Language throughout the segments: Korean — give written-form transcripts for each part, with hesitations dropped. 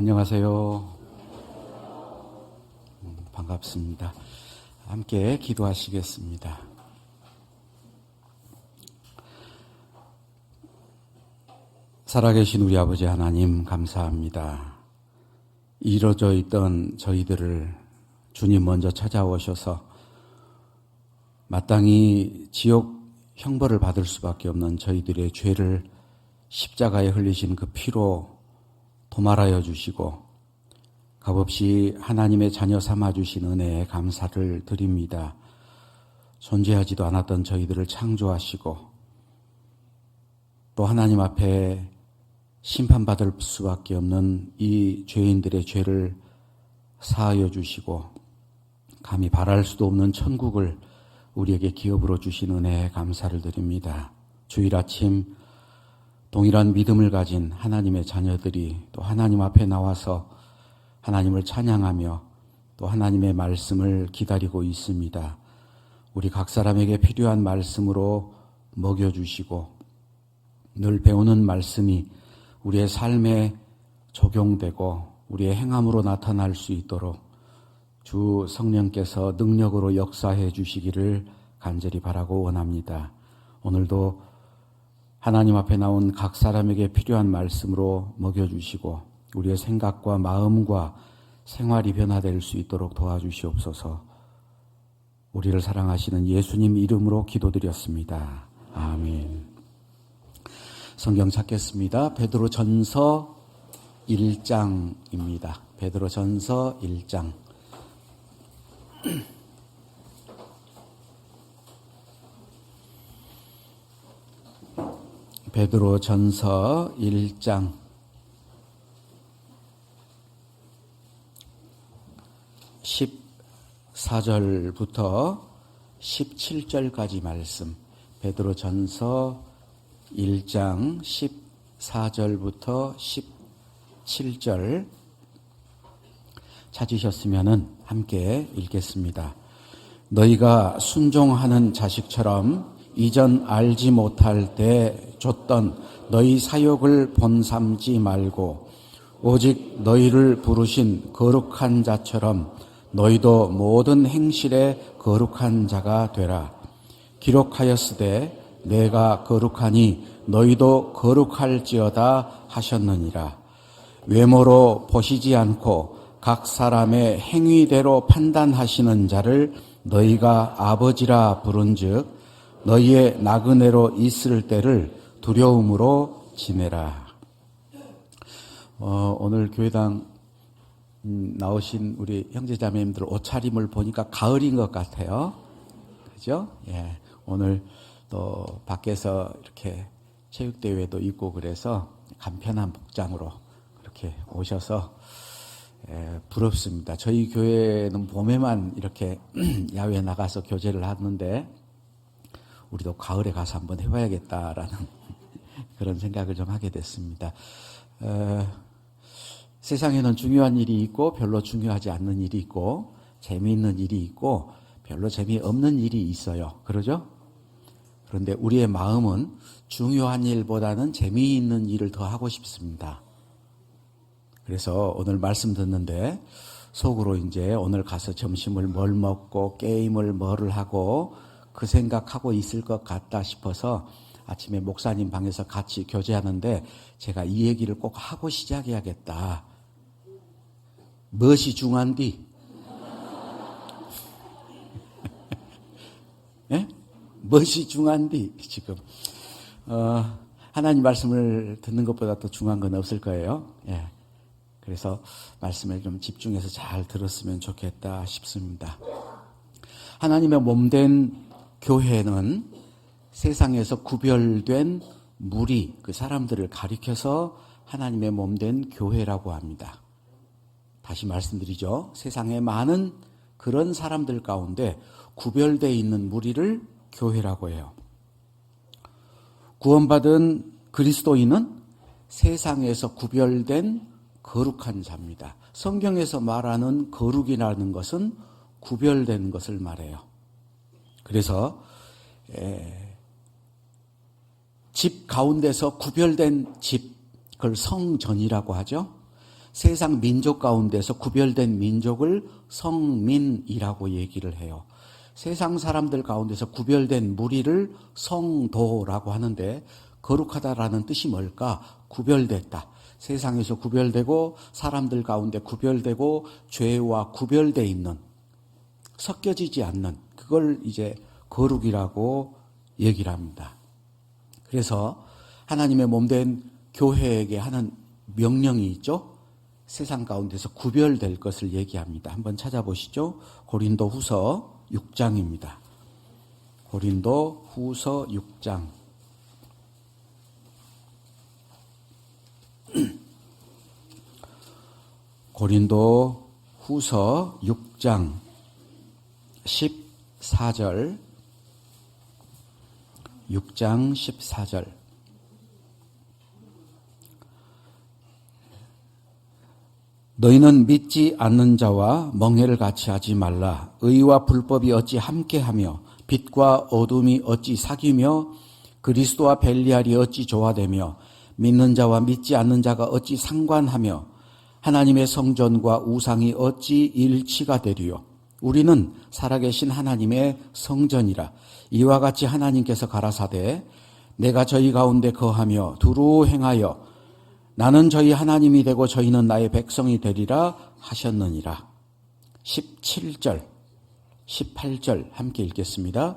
안녕하세요. 반갑습니다. 함께 기도하시겠습니다. 살아계신 우리 아버지 하나님 감사합니다. 이루어져 있던 저희들을 주님 먼저 찾아오셔서 마땅히 지옥 형벌을 받을 수밖에 없는 저희들의 죄를 십자가에 흘리신 그 피로 도말하여 주시고 값없이 하나님의 자녀 삼아주신 은혜에 감사를 드립니다. 존재하지도 않았던 저희들을 창조하시고 또 하나님 앞에 심판받을 수밖에 없는 이 죄인들의 죄를 사하여 주시고 감히 바랄 수도 없는 천국을 우리에게 기업으로 주신 은혜에 감사를 드립니다. 주일 아침 동일한 믿음을 가진 하나님의 자녀들이 또 하나님 앞에 나와서 하나님을 찬양하며 또 하나님의 말씀을 기다리고 있습니다. 우리 각 사람에게 필요한 말씀으로 먹여주시고 늘 배우는 말씀이 우리의 삶에 적용되고 우리의 행함으로 나타날 수 있도록 주 성령께서 능력으로 역사해 주시기를 간절히 바라고 원합니다. 오늘도 하나님 앞에 나온 각 사람에게 필요한 말씀으로 먹여주시고 우리의 생각과 마음과 생활이 변화될 수 있도록 도와주시옵소서. 우리를 사랑하시는 예수님 이름으로 기도드렸습니다. 아멘. 성경 찾겠습니다. 베드로전서 1장입니다. 베드로전서 1장. 베드로전서 1장 14절부터 17절까지 말씀. 베드로전서 1장 14절부터 17절 찾으셨으면 함께 읽겠습니다. 너희가 순종하는 자식처럼 이전 알지 못할 때 줬던 너희 사욕을 본삼지 말고 오직 너희를 부르신 거룩한 자처럼 너희도 모든 행실에 거룩한 자가 되라. 기록하였으되 내가 거룩하니 너희도 거룩할지어다 하셨느니라. 외모로 보시지 않고 각 사람의 행위대로 판단하시는 자를 너희가 아버지라 부른즉 너희의 나그네로 있을 때를 두려움으로 지내라. 오늘 교회당 나오신 우리 형제자매님들 옷차림을 보니까 가을인 것 같아요. 그죠? 예. 오늘 또 밖에서 이렇게 체육대회도 있고 그래서 간편한 복장으로 그렇게 오셔서 부럽습니다. 저희 교회는 봄에만 이렇게 야외에 나가서 교제를 하는데 우리도 가을에 가서 한번 해봐야겠다라는 그런 생각을 좀 하게 됐습니다. 세상에는 중요한 일이 있고 별로 중요하지 않는 일이 있고 재미있는 일이 있고 별로 재미없는 일이 있어요. 그러죠? 그런데 우리의 마음은 중요한 일보다는 재미있는 일을 더 하고 싶습니다. 그래서 오늘 말씀 듣는데 속으로 이제 오늘 가서 점심을 뭘 먹고 게임을 뭐를 하고 그 생각하고 있을 것 같다 싶어서 아침에 목사님 방에서 같이 교제하는데 제가 이 얘기를 꼭 하고 시작해야겠다. 무엇이 중요한디? 예? 무엇이 중요한디? 지금 하나님 말씀을 듣는 것보다 더 중요한 건 없을 거예요. 예. 그래서 말씀을 좀 집중해서 잘 들었으면 좋겠다 싶습니다. 하나님의 몸된 교회는 세상에서 구별된 무리, 그 사람들을 가리켜서 하나님의 몸된 교회라고 합니다. 다시 말씀드리죠. 세상에 많은 그런 사람들 가운데 구별되어 있는 무리를 교회라고 해요. 구원받은 그리스도인은 세상에서 구별된 거룩한 자입니다. 성경에서 말하는 거룩이라는 것은 구별된 것을 말해요. 그래서 집 가운데서 구별된 집, 그걸 성전이라고 하죠. 세상 민족 가운데서 구별된 민족을 성민이라고 얘기를 해요. 세상 사람들 가운데서 구별된 무리를 성도라고 하는데 거룩하다라는 뜻이 뭘까? 구별됐다. 세상에서 구별되고 사람들 가운데 구별되고 죄와 구별되어 있는, 섞여지지 않는, 그걸 이제 거룩이라고 얘기를 합니다. 그래서 하나님의 몸된 교회에게 하는 명령이 있죠. 세상 가운데서 구별될 것을 얘기합니다. 한번 찾아보시죠. 고린도 후서 6장입니다. 고린도 후서 6장. 고린도 후서 6장 14절. 6장 14절. 너희는 믿지 않는 자와 멍해를 같이 하지 말라. 의와 불법이 어찌 함께하며 빛과 어둠이 어찌 사귀며 그리스도와 벨리알이 어찌 조화되며 믿는 자와 믿지 않는 자가 어찌 상관하며 하나님의 성전과 우상이 어찌 일치가 되리요. 우리는 살아계신 하나님의 성전이라. 이와 같이 하나님께서 가라사대 내가 저희 가운데 거하며 두루 행하여 나는 저희 하나님이 되고 저희는 나의 백성이 되리라 하셨느니라. 17절, 18절 함께 읽겠습니다.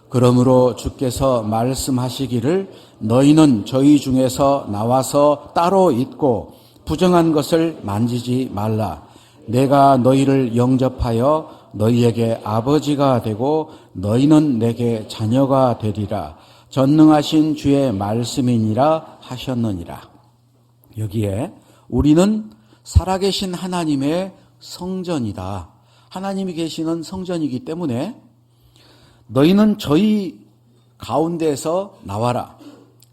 그러므로 주께서 말씀하시기를 너희는 저희 중에서 나와서 따로 있고 부정한 것을 만지지 말라. 내가 너희를 영접하여 너희에게 아버지가 되고 너희는 내게 자녀가 되리라. 전능하신 주의 말씀이니라 하셨느니라. 여기에 우리는 살아계신 하나님의 성전이다. 하나님이 계시는 성전이기 때문에 너희는 저희 가운데서 나와라.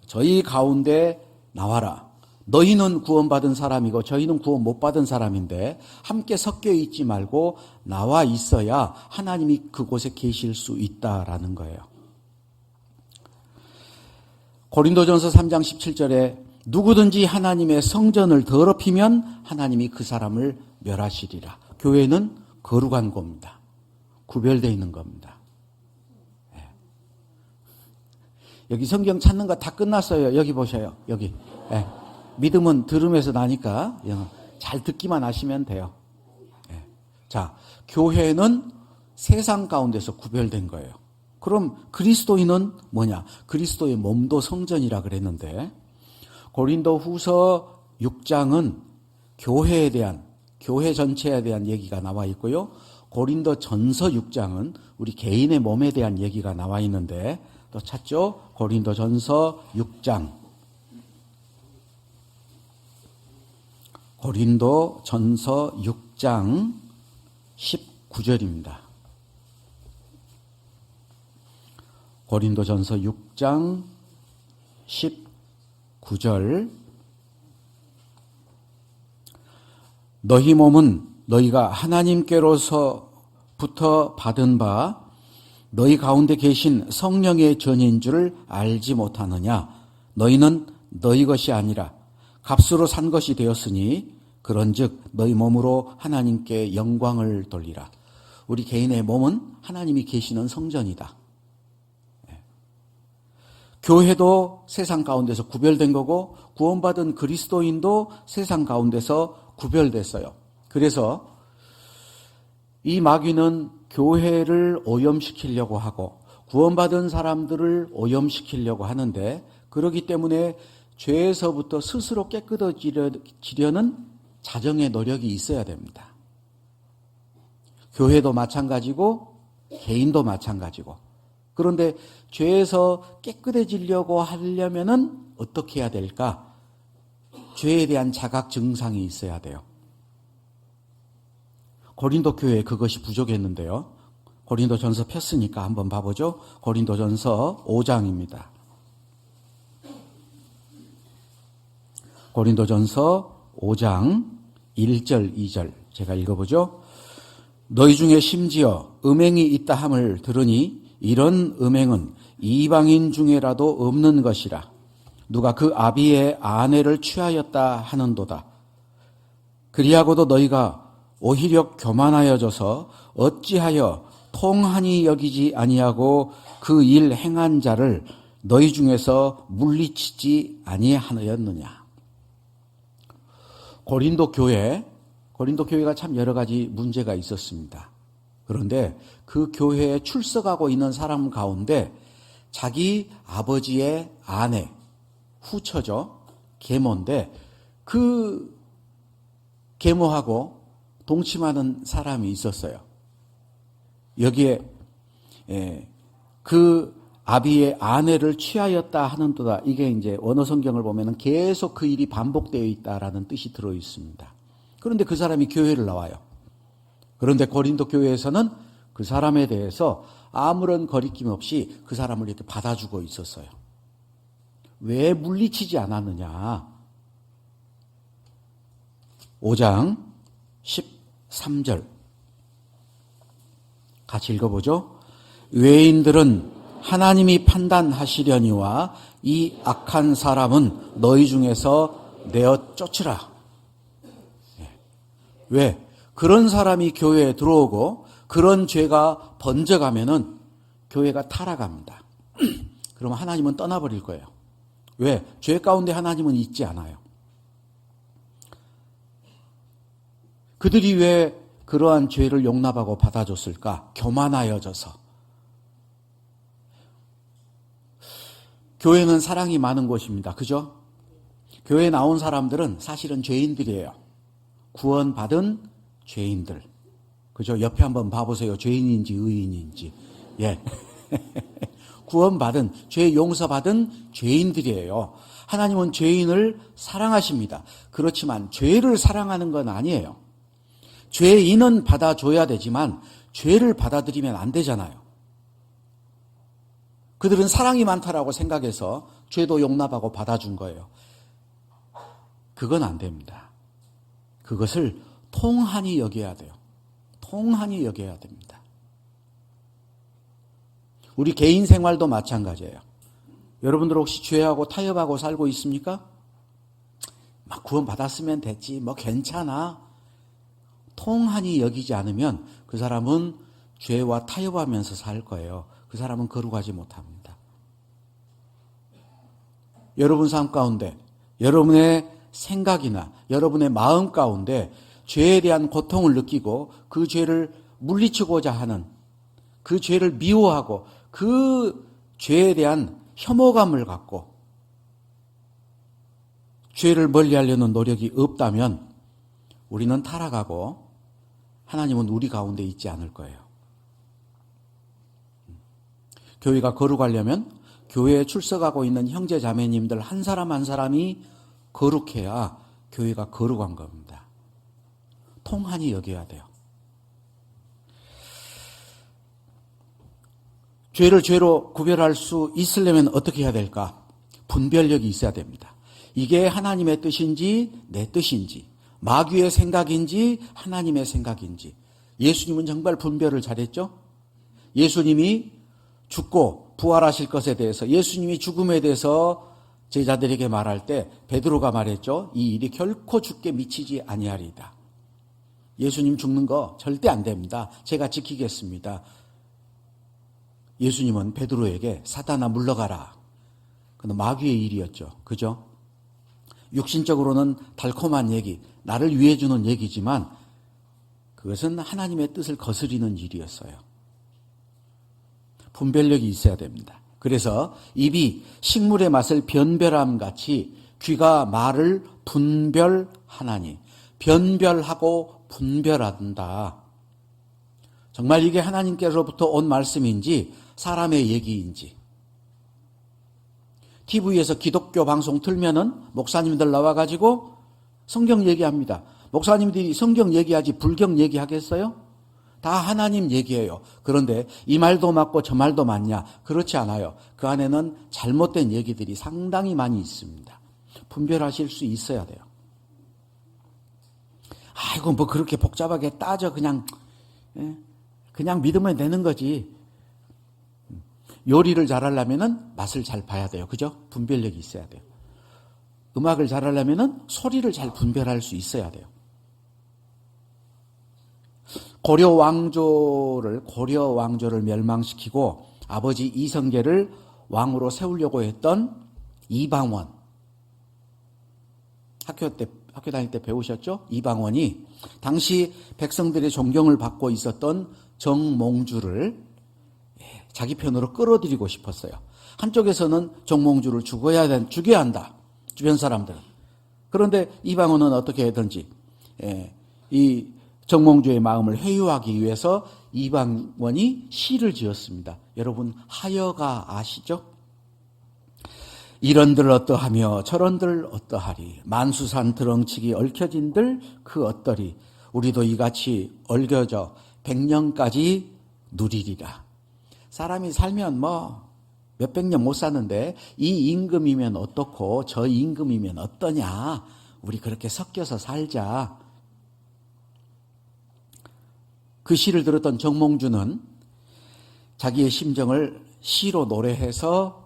저희 가운데 나와라. 너희는 구원받은 사람이고 저희는 구원 못 받은 사람인데 함께 섞여 있지 말고 나와 있어야 하나님이 그곳에 계실 수 있다라는 거예요. 고린도전서 3장 17절에 누구든지 하나님의 성전을 더럽히면 하나님이 그 사람을 멸하시리라. 교회는 거룩한 겁니다. 구별되어 있는 겁니다. 여기 성경 찾는 거 다 끝났어요. 여기 보셔요. 여기. 믿음은 들음에서 나니까 잘 듣기만 하시면 돼요. 자, 교회는 세상 가운데서 구별된 거예요. 그럼 그리스도인은 뭐냐? 그리스도의 몸도 성전이라 그랬는데 고린도 후서 6장은 교회에 대한, 교회 전체에 대한 얘기가 나와 있고요. 고린도 전서 6장은 우리 개인의 몸에 대한 얘기가 나와 있는데 또 찾죠? 고린도 전서 6장. 고린도 전서 6장 19절입니다. 고린도 전서 6장 19절. 너희 몸은 너희가 하나님께로서부터 받은 바 너희 가운데 계신 성령의 전인 줄을 알지 못하느냐. 너희는 너희 것이 아니라 값으로 산 것이 되었으니 그런즉 너희 몸으로 하나님께 영광을 돌리라. 우리 개인의 몸은 하나님이 계시는 성전이다. 교회도 세상 가운데서 구별된 거고 구원받은 그리스도인도 세상 가운데서 구별됐어요. 그래서 이 마귀는 교회를 오염시키려고 하고 구원받은 사람들을 오염시키려고 하는데 그렇기 때문에 죄에서부터 스스로 깨끗해지려는 자정의 노력이 있어야 됩니다. 교회도 마찬가지고 개인도 마찬가지고. 그런데 죄에서 깨끗해지려고 하려면은 어떻게 해야 될까? 죄에 대한 자각 증상이 있어야 돼요. 고린도 교회에 그것이 부족했는데요. 고린도 전서 폈으니까 한번 봐보죠. 고린도 전서 5장입니다. 고린도 전서 5장 1절 2절 제가 읽어보죠. 너희 중에 심지어 음행이 있다 함을 들으니 이런 음행은 이방인 중에라도 없는 것이라. 누가 그 아비의 아내를 취하였다 하는도다. 그리하고도 너희가 오히려 교만하여져서 어찌하여 통한이 여기지 아니하고 그 일 행한 자를 너희 중에서 물리치지 아니하였느냐. 고린도 교회가 참 여러 가지 문제가 있었습니다. 그런데 그 교회에 출석하고 있는 사람 가운데 자기 아버지의 아내, 후처죠. 계모인데 그 계모하고 동침하는 사람이 있었어요. 여기에 그 아비의 아내를 취하였다 하는도다. 이게 이제 원어 성경을 보면은 계속 그 일이 반복되어 있다라는 뜻이 들어 있습니다. 그런데 그 사람이 교회를 나와요. 그런데 고린도 교회에서는 그 사람에 대해서 아무런 거리낌 없이 그 사람을 이렇게 받아주고 있었어요. 왜 물리치지 않았느냐? 5장 13절 같이 읽어보죠. 외인들은 하나님이 판단하시려니와 이 악한 사람은 너희 중에서 내어 쫓으라. 왜? 그런 사람이 교회에 들어오고 그런 죄가 번져가면은 교회가 타락합니다. 그러면 하나님은 떠나버릴 거예요. 왜? 죄 가운데 하나님은 있지 않아요. 그들이 왜 그러한 죄를 용납하고 받아줬을까? 교만하여져서. 교회는 사랑이 많은 곳입니다. 그죠? 교회에 나온 사람들은 사실은 죄인들이에요. 구원받은 죄인들. 그죠? 옆에 한번 봐보세요. 죄인인지 의인인지. 예. 구원받은, 죄 용서받은 죄인들이에요. 하나님은 죄인을 사랑하십니다. 그렇지만 죄를 사랑하는 건 아니에요. 죄인은 받아줘야 되지만 죄를 받아들이면 안 되잖아요. 그들은 사랑이 많다라고 생각해서 죄도 용납하고 받아준 거예요. 그건 안 됩니다. 그것을 통한이 여겨야 돼요. 통한이 여겨야 됩니다. 우리 개인 생활도 마찬가지예요. 여러분들 혹시 죄하고 타협하고 살고 있습니까? 막 구원받았으면 됐지, 뭐 괜찮아. 통한이 여기지 않으면 그 사람은 죄와 타협하면서 살 거예요. 그 사람은 거룩하지 못합니다. 여러분 삶 가운데, 여러분의 생각이나 여러분의 마음 가운데 죄에 대한 고통을 느끼고 그 죄를 물리치고자 하는, 그 죄를 미워하고 그 죄에 대한 혐오감을 갖고 죄를 멀리하려는 노력이 없다면 우리는 타락하고 하나님은 우리 가운데 있지 않을 거예요. 교회가 거룩하려면 교회에 출석하고 있는 형제 자매님들 한 사람 한 사람이 거룩해야 교회가 거룩한 겁니다. 통한이 여겨야 돼요. 죄를 죄로 구별할 수 있으려면 어떻게 해야 될까? 분별력이 있어야 됩니다. 이게 하나님의 뜻인지 내 뜻인지, 마귀의 생각인지 하나님의 생각인지. 예수님은 정말 분별을 잘했죠? 예수님이 죽고 부활하실 것에 대해서, 예수님이 죽음에 대해서 제자들에게 말할 때 베드로가 말했죠. 이 일이 결코 죽게 미치지 아니하리이다. 예수님 죽는 거 절대 안 됩니다. 제가 지키겠습니다. 예수님은 베드로에게 사탄아 물러가라. 그건 마귀의 일이었죠. 그죠? 육신적으로는 달콤한 얘기, 나를 위해 주는 얘기지만 그것은 하나님의 뜻을 거스리는 일이었어요. 분별력이 있어야 됩니다. 그래서 입이 식물의 맛을 변별함 같이 귀가 말을 분별하나니, 변별하고 분별한다. 정말 이게 하나님께로부터 온 말씀인지 사람의 얘기인지. TV에서 기독교 방송 틀면은 목사님들 나와가지고 성경 얘기합니다. 목사님들이 성경 얘기하지 불경 얘기하겠어요? 다 하나님 얘기예요. 그런데 이 말도 맞고 저 말도 맞냐? 그렇지 않아요. 그 안에는 잘못된 얘기들이 상당히 많이 있습니다. 분별하실 수 있어야 돼요. 아이고 뭐 그렇게 복잡하게 따져 그냥 믿으면 되는 거지. 요리를 잘하려면은 맛을 잘 봐야 돼요. 그죠? 분별력이 있어야 돼요. 음악을 잘하려면은 소리를 잘 분별할 수 있어야 돼요. 고려 왕조를 멸망시키고 아버지 이성계를 왕으로 세우려고 했던 이방원, 학교 다닐 때 배우셨죠? 이방원이 당시 백성들의 존경을 받고 있었던 정몽주를 자기 편으로 끌어들이고 싶었어요. 한쪽에서는 정몽주를 죽여야 한다, 주변 사람들은. 그런데 이방원은 어떻게 하든지 이 정몽주의 마음을 회유하기 위해서 이방원이 시를 지었습니다. 여러분, 하여가 아시죠? 이런들 어떠하며 저런들 어떠하리, 만수산 드렁치기 얽혀진들 그 어떠리, 우리도 이같이 얽혀져 100년까지 누리리라. 사람이 살면 몇백 년 못 사는데 이 임금이면 어떻고 저 임금이면 어떠냐, 우리 그렇게 섞여서 살자. 그 시를 들었던 정몽주는 자기의 심정을 시로 노래해서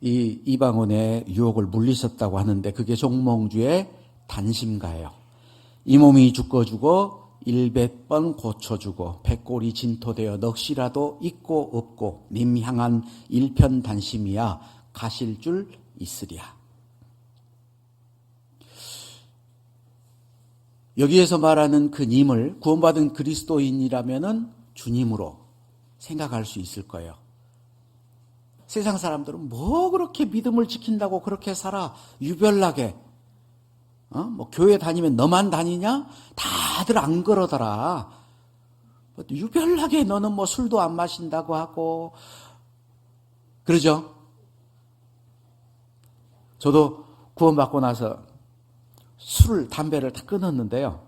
이 이방원의 유혹을 물리쳤다고 하는데, 그게 정몽주의 단심가예요. 이 몸이 죽어주고 100번 고쳐주고 백골이 진토되어 넋이라도 있고 없고 님 향한 일편단심이야 가실 줄 있으랴. 여기에서 말하는 그 님을 구원받은 그리스도인이라면은 주님으로 생각할 수 있을 거예요. 세상 사람들은 뭐 그렇게 믿음을 지킨다고 그렇게 살아, 유별나게. 교회 다니면 너만 다니냐? 다들 안 그러더라. 유별나게 너는 술도 안 마신다고 하고. 그러죠? 저도 구원받고 나서 담배를 다 끊었는데요.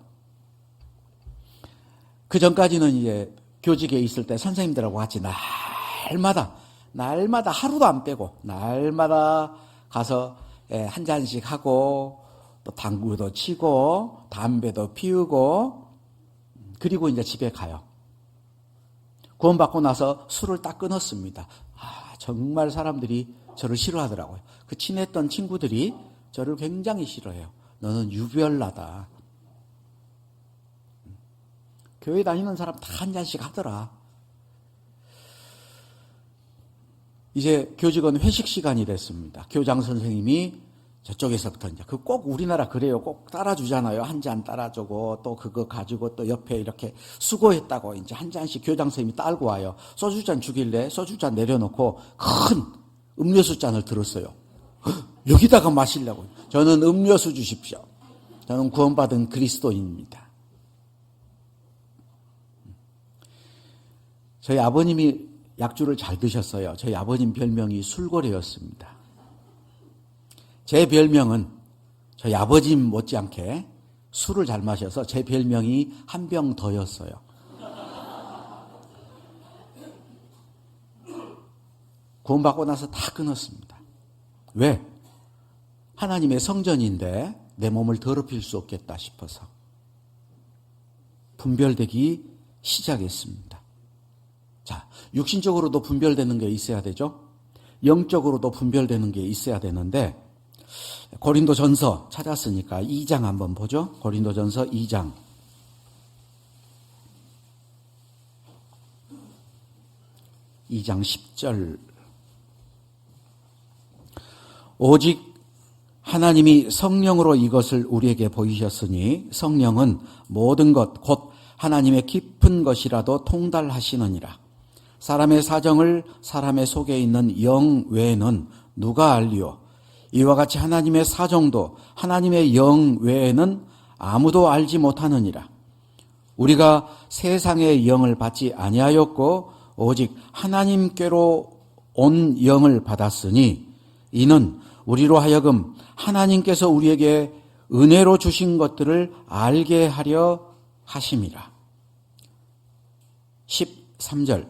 그 전까지는 이제 교직에 있을 때 선생님들하고 같이 날마다 하루도 안 빼고 날마다 가서 한 잔씩 하고, 또 당구도 치고 담배도 피우고, 그리고 이제 집에 가요. 구원받고 나서 술을 딱 끊었습니다. 정말 사람들이 저를 싫어하더라고요. 그 친했던 친구들이 저를 굉장히 싫어해요. 너는 유별나다. 교회 다니는 사람 다 한 잔씩 하더라. 이제 교직원 회식 시간이 됐습니다. 교장 선생님이 저쪽에서부터 이제 꼭 우리나라 그래요. 꼭 따라주잖아요. 한 잔 따라주고 또 그거 가지고 또 옆에 이렇게 수고했다고 이제 한 잔씩 교장 선생님이 따르고 와요. 소주잔 주길래 소주잔 내려놓고 큰 음료수 잔을 들었어요. 여기다가 마시려고. 저는 음료수 주십시오. 저는 구원받은 그리스도인입니다. 저희 아버님이 약주를 잘 드셨어요. 저희 아버님 별명이 술고래였습니다. 제 별명은 저희 아버님 못지않게 술을 잘 마셔서 제 별명이 한 병 더였어요. 구원받고 나서 다 끊었습니다. 왜? 하나님의 성전인데 내 몸을 더럽힐 수 없겠다 싶어서 분별되기 시작했습니다. 자, 육신적으로도 분별되는 게 있어야 되죠. 영적으로도 분별되는 게 있어야 되는데, 고린도전서 찾았으니까 2장 한번 보죠. 고린도전서 2장. (2장 10절) 오직 하나님이 성령으로 이것을 우리에게 보이셨으니 성령은 모든 것 곧 하나님의 깊은 것이라도 통달하시느니라. 사람의 사정을 사람의 속에 있는 영 외에는 누가 알리오? 이와 같이 하나님의 사정도 하나님의 영 외에는 아무도 알지 못하느니라. 우리가 세상의 영을 받지 아니하였고 오직 하나님께로 온 영을 받았으니 이는 우리로 하여금 하나님께서 우리에게 은혜로 주신 것들을 알게 하려 하심이라. 13절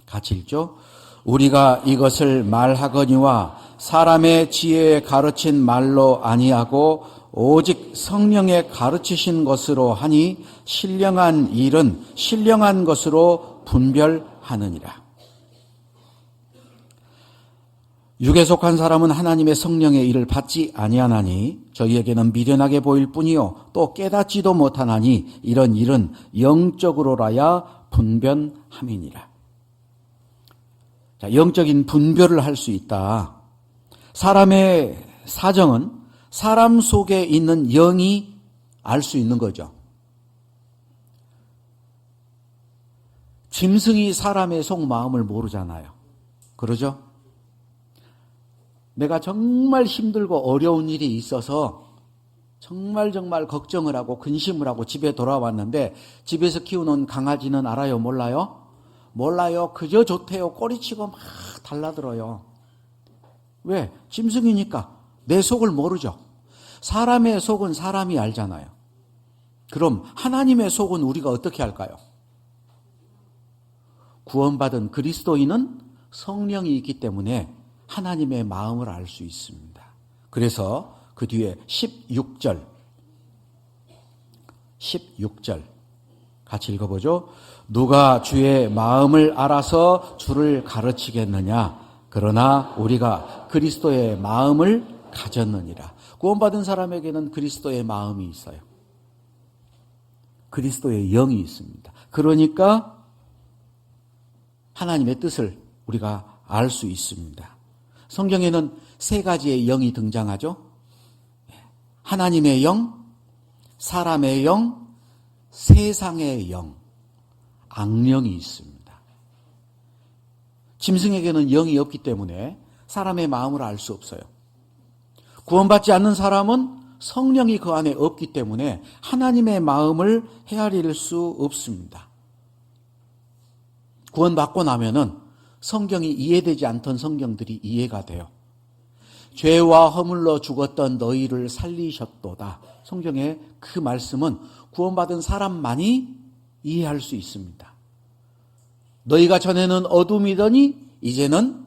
같이 읽죠. 우리가 이것을 말하거니와 사람의 지혜에 가르친 말로 아니하고 오직 성령에 가르치신 것으로 하니 신령한 일은 신령한 것으로 분별하느니라. 육에 속한 사람은 하나님의 성령의 일을 받지 아니하나니 저희에게는 미련하게 보일 뿐이요 또 깨닫지도 못하나니 이런 일은 영적으로라야 분별함이니라. 자, 영적인 분별을 할 수 있다. 사람의 사정은 사람 속에 있는 영이 알 수 있는 거죠. 짐승이 사람의 속마음을 모르잖아요. 그러죠? 내가 정말 힘들고 어려운 일이 있어서 정말 걱정을 하고 근심을 하고 집에 돌아왔는데 집에서 키우는 강아지는 알아요? 몰라요? 몰라요. 그저 좋대요. 꼬리치고 막 달라들어요. 왜? 짐승이니까 내 속을 모르죠. 사람의 속은 사람이 알잖아요. 그럼 하나님의 속은 우리가 어떻게 할까요? 구원받은 그리스도인은 성령이 있기 때문에 하나님의 마음을 알 수 있습니다. 그래서 그 뒤에 16절 같이 읽어보죠. 누가 주의 마음을 알아서 주를 가르치겠느냐. 그러나 우리가 그리스도의 마음을 가졌느니라. 구원받은 사람에게는 그리스도의 마음이 있어요. 그리스도의 영이 있습니다. 그러니까 하나님의 뜻을 우리가 알 수 있습니다. 성경에는 세 가지의 영이 등장하죠. 하나님의 영, 사람의 영, 세상의 영, 악령이 있습니다. 짐승에게는 영이 없기 때문에 사람의 마음을 알 수 없어요. 구원받지 않는 사람은 성령이 그 안에 없기 때문에 하나님의 마음을 헤아릴 수 없습니다. 구원받고 나면은 성경이 이해되지 않던 성경들이 이해가 돼요. 죄와 허물로 죽었던 너희를 살리셨도다. 성경의 그 말씀은 구원받은 사람만이 이해할 수 있습니다. 너희가 전에는 어둠이더니 이제는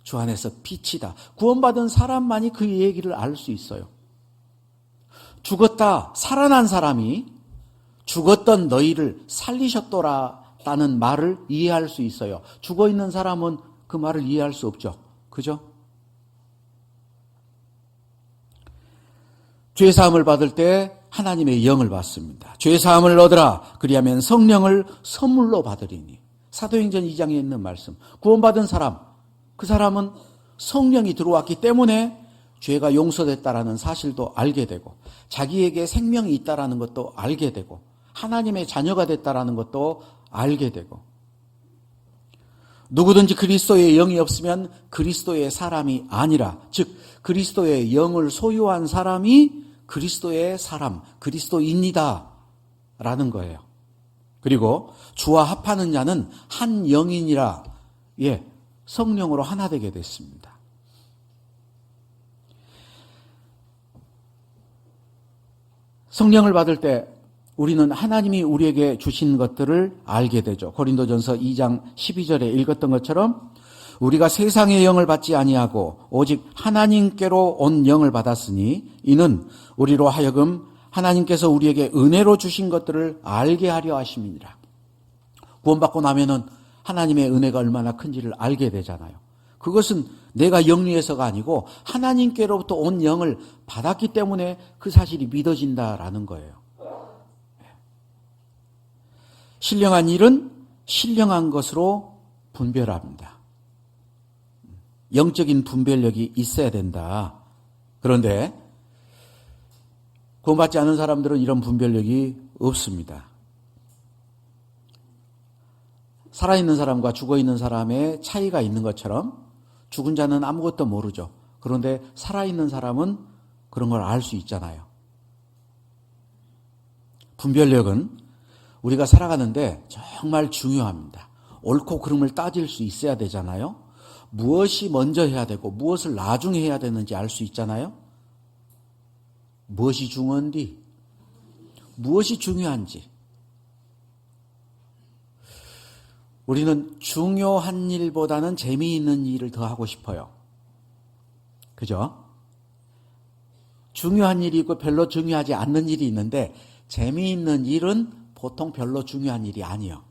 주 안에서 빛이다. 구원받은 사람만이 그 얘기를 알 수 있어요. 죽었다 살아난 사람이 죽었던 너희를 살리셨더라라는 말을 이해할 수 있어요. 죽어있는 사람은 그 말을 이해할 수 없죠. 그죠? 죄사함을 받을 때 하나님의 영을 받습니다. 죄사함을 얻으라. 그리하면 성령을 선물로 받으리니. 사도행전 2장에 있는 말씀. 구원받은 사람, 그 사람은 성령이 들어왔기 때문에 죄가 용서됐다라는 사실도 알게 되고 자기에게 생명이 있다라는 것도 알게 되고 하나님의 자녀가 됐다라는 것도 알게 되고 누구든지 그리스도의 영이 없으면 그리스도의 사람이 아니라 즉 그리스도의 영을 소유한 사람이 그리스도의 사람, 그리스도인이다 라는 거예요. 그리고 주와 합하는 자는 한 영이니라 성령으로 하나 되게 됐습니다. 성령을 받을 때 우리는 하나님이 우리에게 주신 것들을 알게 되죠. 고린도전서 2장 12절에 읽었던 것처럼 우리가 세상의 영을 받지 아니하고 오직 하나님께로 온 영을 받았으니 이는 우리로 하여금 하나님께서 우리에게 은혜로 주신 것들을 알게 하려 하심이니라. 구원받고 나면은 하나님의 은혜가 얼마나 큰지를 알게 되잖아요. 그것은 내가 영리해서가 아니고 하나님께로부터 온 영을 받았기 때문에 그 사실이 믿어진다라는 거예요. 신령한 일은 신령한 것으로 분별합니다. 영적인 분별력이 있어야 된다. 그런데 구원받지 않은 사람들은 이런 분별력이 없습니다. 살아있는 사람과 죽어있는 사람의 차이가 있는 것처럼 죽은 자는 아무것도 모르죠. 그런데 살아있는 사람은 그런 걸 알 수 있잖아요. 분별력은 우리가 살아가는데 정말 중요합니다. 옳고 그름을 따질 수 있어야 되잖아요. 무엇이 먼저 해야 되고 무엇을 나중에 해야 되는지 알 수 있잖아요. 무엇이 중요한지, 무엇이 중요한지. 우리는 중요한 일보다는 재미있는 일을 더 하고 싶어요. 그죠? 중요한 일이 있고 별로 중요하지 않는 일이 있는데 재미있는 일은 보통 별로 중요한 일이 아니에요.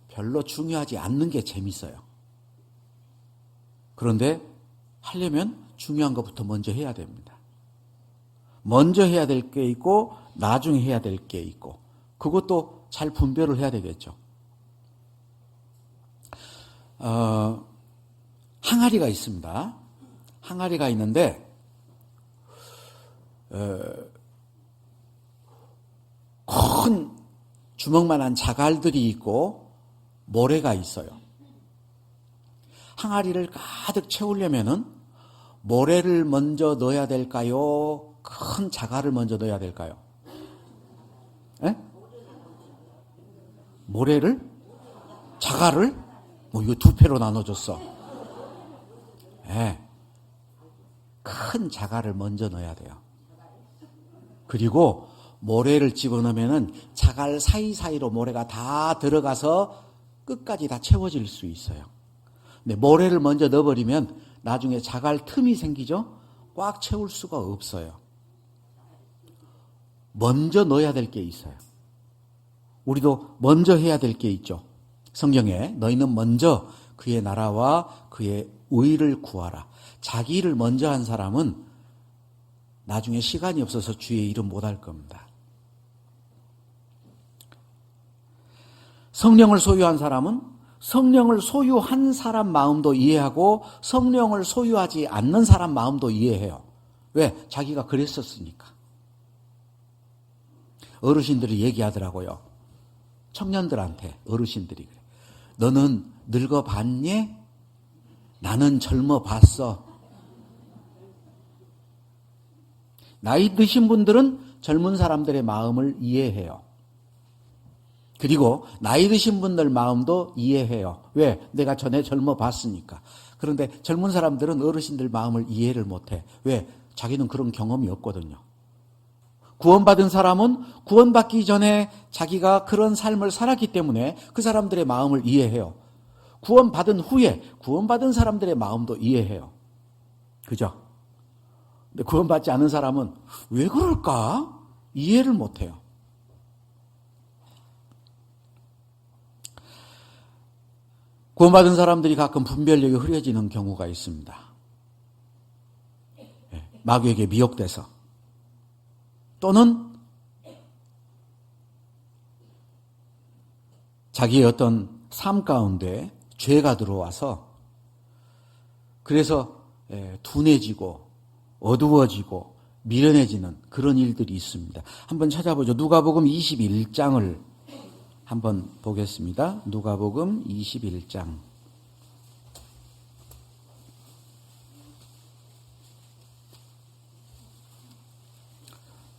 별로 중요하지 않는 게 재밌어요. 그런데 하려면 중요한 것부터 먼저 해야 됩니다. 먼저 해야 될 게 있고 나중에 해야 될 게 있고 그것도 잘 분별을 해야 되겠죠. 항아리가 있습니다. 항아리가 있는데 큰 주먹만한 자갈들이 있고 모래가 있어요. 항아리를 가득 채우려면은 모래를 먼저 넣어야 될까요? 큰 자갈을 먼저 넣어야 될까요? 에? 모래를? 자갈을? 뭐 이거 두 패로 나눠줬어. 예. 큰 자갈을 먼저 넣어야 돼요. 그리고 모래를 집어넣으면은 자갈 사이사이로 모래가 다 들어가서 끝까지 다 채워질 수 있어요. 근데 모래를 먼저 넣어버리면 나중에 자갈 틈이 생기죠? 꽉 채울 수가 없어요. 먼저 넣어야 될 게 있어요. 우리도 먼저 해야 될 게 있죠. 성경에 너희는 먼저 그의 나라와 그의 의를 구하라. 자기 일을 먼저 한 사람은 나중에 시간이 없어서 주의 일은 못할 겁니다. 성령을 소유한 사람은 성령을 소유한 사람 마음도 이해하고 성령을 소유하지 않는 사람 마음도 이해해요. 왜? 자기가 그랬었으니까. 어르신들이 얘기하더라고요. 청년들한테 어르신들이 그래. 너는 늙어봤니? 나는 젊어봤어. 나이 드신 분들은 젊은 사람들의 마음을 이해해요. 그리고 나이 드신 분들 마음도 이해해요. 왜? 내가 전에 젊어봤으니까. 그런데 젊은 사람들은 어르신들 마음을 이해를 못해. 왜? 자기는 그런 경험이 없거든요. 구원받은 사람은 구원받기 전에 자기가 그런 삶을 살았기 때문에 그 사람들의 마음을 이해해요. 구원받은 후에 구원받은 사람들의 마음도 이해해요. 그죠? 근데 구원받지 않은 사람은 왜 그럴까? 이해를 못해요. 구원받은 사람들이 가끔 분별력이 흐려지는 경우가 있습니다. 마귀에게 미혹돼서 또는 자기의 어떤 삶 가운데 죄가 들어와서 그래서 둔해지고 어두워지고 미련해지는 그런 일들이 있습니다. 한번 찾아보죠. 누가복음 21장을 한번 보겠습니다. 누가복음 21장.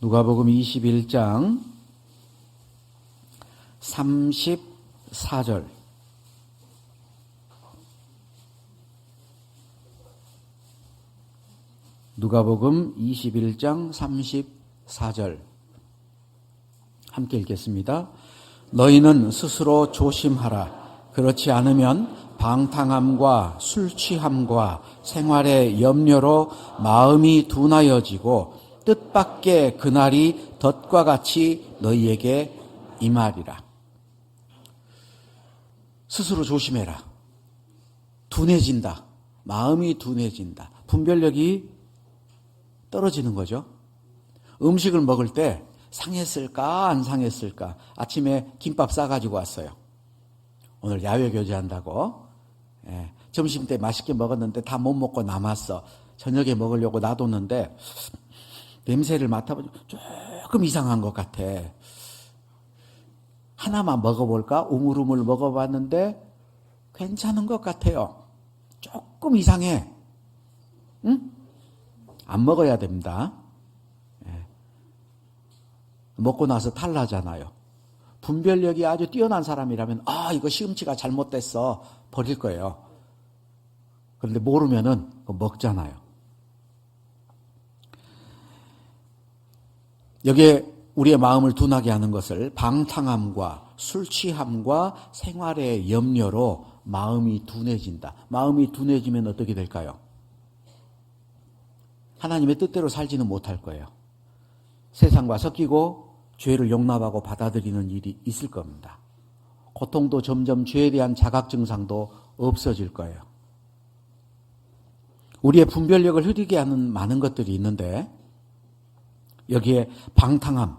누가복음 21장 34절. 누가복음 21장 34절. 함께 읽겠습니다. 너희는 스스로 조심하라. 그렇지 않으면 방탕함과 술 취함과 생활의 염려로 마음이 둔하여지고 뜻밖의 그날이 덫과 같이 너희에게 임하리라. 스스로 조심해라. 둔해진다. 마음이 둔해진다. 분별력이 떨어지는 거죠. 음식을 먹을 때 상했을까 안 상했을까. 아침에 김밥 싸가지고 왔어요. 오늘 야외 교제한다고. 점심 때 맛있게 먹었는데 다 못 먹고 남았어. 저녁에 먹으려고 놔뒀는데 냄새를 맡아보니 조금 이상한 것 같아. 하나만 먹어볼까? 우물우물 먹어봤는데 괜찮은 것 같아요. 조금 이상해. 응? 안 먹어야 됩니다. 먹고 나서 탈나잖아요. 분별력이 아주 뛰어난 사람이라면 이거 시금치가 잘못됐어. 버릴 거예요. 그런데 모르면은 먹잖아요. 여기에 우리의 마음을 둔하게 하는 것을 방탕함과 술 취함과 생활의 염려로 마음이 둔해진다. 마음이 둔해지면 어떻게 될까요? 하나님의 뜻대로 살지는 못할 거예요. 세상과 섞이고 죄를 용납하고 받아들이는 일이 있을 겁니다. 고통도 점점 죄에 대한 자각 증상도 없어질 거예요. 우리의 분별력을 흐리게 하는 많은 것들이 있는데 여기에 방탕함,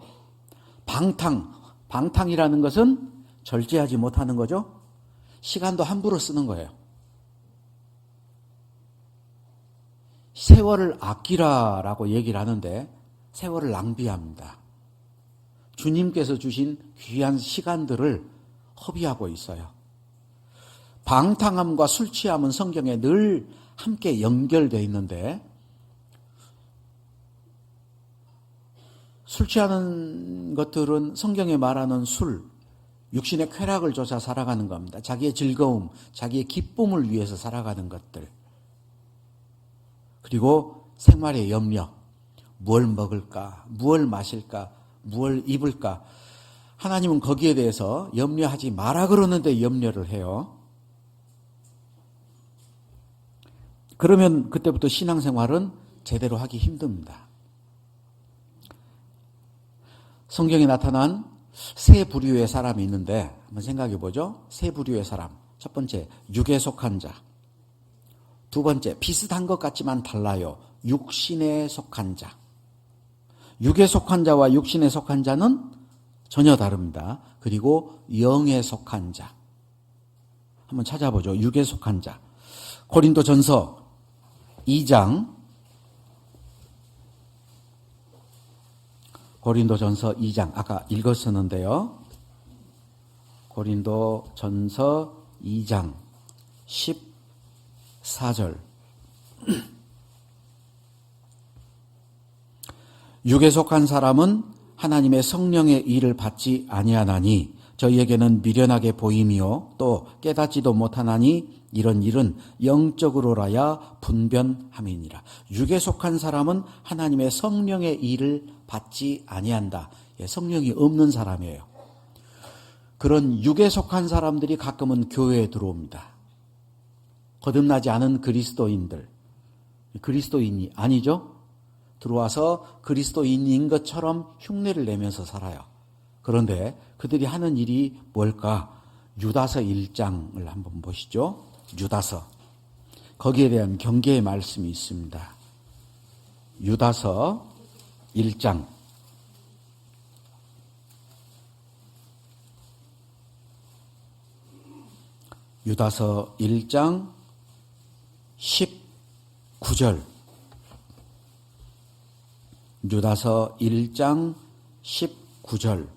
방탕이라는 것은 절제하지 못하는 거죠. 시간도 함부로 쓰는 거예요. 세월을 아끼라라고 얘기를 하는데 세월을 낭비합니다. 주님께서 주신 귀한 시간들을 허비하고 있어요. 방탕함과 술 취함은 성경에 늘 함께 연결되어 있는데 술 취하는 것들은 성경에 말하는 술, 육신의 쾌락을 쫓아 살아가는 겁니다. 자기의 즐거움, 자기의 기쁨을 위해서 살아가는 것들. 그리고 생활의 염려, 무엇을 먹을까, 무엇을 마실까, 무엇을 입을까. 하나님은 거기에 대해서 염려하지 마라 그러는데 염려를 해요. 그러면 그때부터 신앙생활은 제대로 하기 힘듭니다. 성경에 나타난 세 부류의 사람이 있는데 한번 생각해 보죠. 세 부류의 사람. 첫 번째, 육에 속한 자. 두 번째, 비슷한 것 같지만 달라요. 육신에 속한 자. 육에 속한 자와 육신에 속한 자는 전혀 다릅니다. 그리고 영에 속한 자. 한번 찾아보죠. 육에 속한 자. 고린도전서 2장. 고린도전서 2장. 아까 읽었었는데요. 고린도전서 2장 14절. 육에 속한 사람은 하나님의 성령의 일을 받지 아니하나니 저희에게는 미련하게 보임이요 또 깨닫지도 못하나니 이런 일은 영적으로라야 분변함이니라. 육에 속한 사람은 하나님의 성령의 일을 받지 아니한다. 성령이 없는 사람이에요. 그런 육에 속한 사람들이 가끔은 교회에 들어옵니다. 거듭나지 않은 그리스도인들, 그리스도인이 아니죠? 들어와서 그리스도인인 것처럼 흉내를 내면서 살아요. 그런데 그들이 하는 일이 뭘까? 유다서 1장을 한번 보시죠. 유다서. 거기에 대한 경계의 말씀이 있습니다. 유다서 1장. 유다서 1장 19절. 유다서 1장 19절.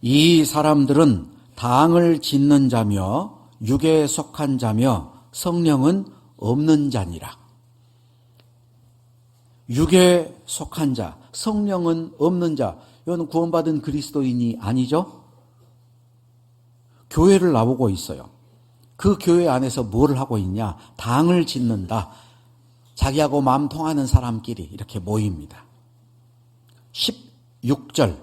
이 사람들은 당을 짓는 자며 육에 속한 자며 성령은 없는 자니라. 육에 속한 자, 성령은 없는 자. 이건 구원받은 그리스도인이 아니죠? 교회를 나오고 있어요. 그 교회 안에서 뭐를 하고 있냐? 당을 짓는다. 자기하고 마음 통하는 사람끼리 이렇게 모입니다. 16절.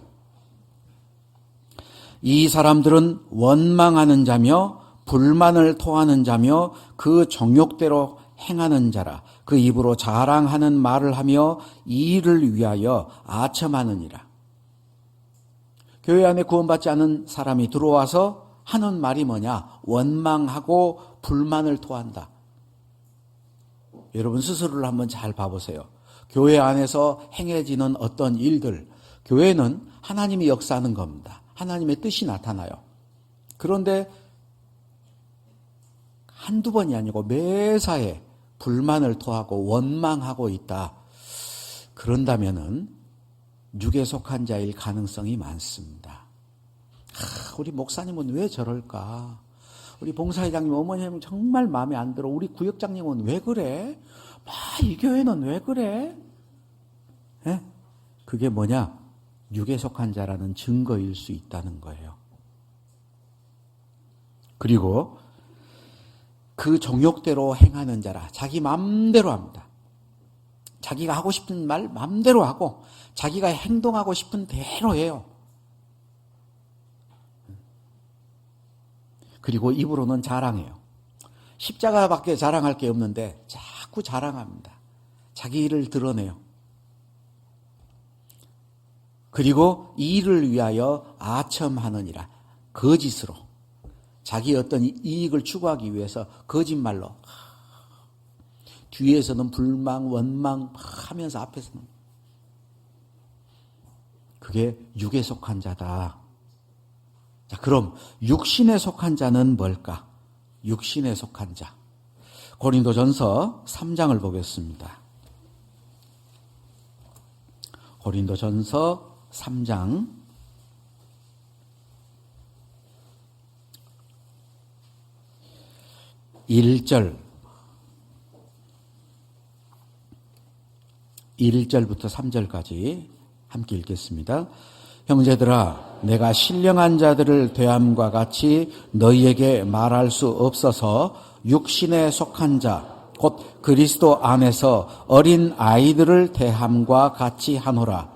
이 사람들은 원망하는 자며 불만을 토하는 자며 그 정욕대로 행하는 자라. 그 입으로 자랑하는 말을 하며 이를 위하여 아첨하느니라. 교회 안에 구원받지 않은 사람이 들어와서 하는 말이 뭐냐? 원망하고 불만을 토한다. 여러분 스스로를 한번 잘 봐보세요. 교회 안에서 행해지는 어떤 일들, 교회는 하나님이 역사하는 겁니다. 하나님의 뜻이 나타나요. 그런데 한두 번이 아니고 매사에 불만을 토하고 원망하고 있다. 그런다면은 육에 속한 자일 가능성이 많습니다. 우리 목사님은 왜 저럴까? 우리 봉사회장님, 어머님 정말 마음에 안 들어. 우리 구역장님은 왜 그래? 이 교회는 왜 그래? 네? 그게 뭐냐? 육에 속한 자라는 증거일 수 있다는 거예요. 그리고 그 정욕대로 행하는 자라. 자기 마음대로 합니다. 자기가 하고 싶은 말 마음대로 하고 자기가 행동하고 싶은 대로 해요. 그리고 입으로는 자랑해요. 십자가밖에 자랑할 게 없는데 자꾸 자랑합니다. 자기 일을 드러내요. 그리고 이 일을 위하여 아첨하느니라. 거짓으로 자기 어떤 이익을 추구하기 위해서 거짓말로 뒤에서는 불망, 원망 하면서 앞에서는. 그게 육에 속한 자다. 자, 그럼 육신에 속한 자는 뭘까? 육신에 속한 자. 고린도전서 3장을 보겠습니다. 고린도전서 3장 1절부터 3절까지 함께 읽겠습니다. 형제들아, 내가 신령한 자들을 대함과 같이 너희에게 말할 수 없어서 육신에 속한 자, 곧 그리스도 안에서 어린 아이들을 대함과 같이 하노라.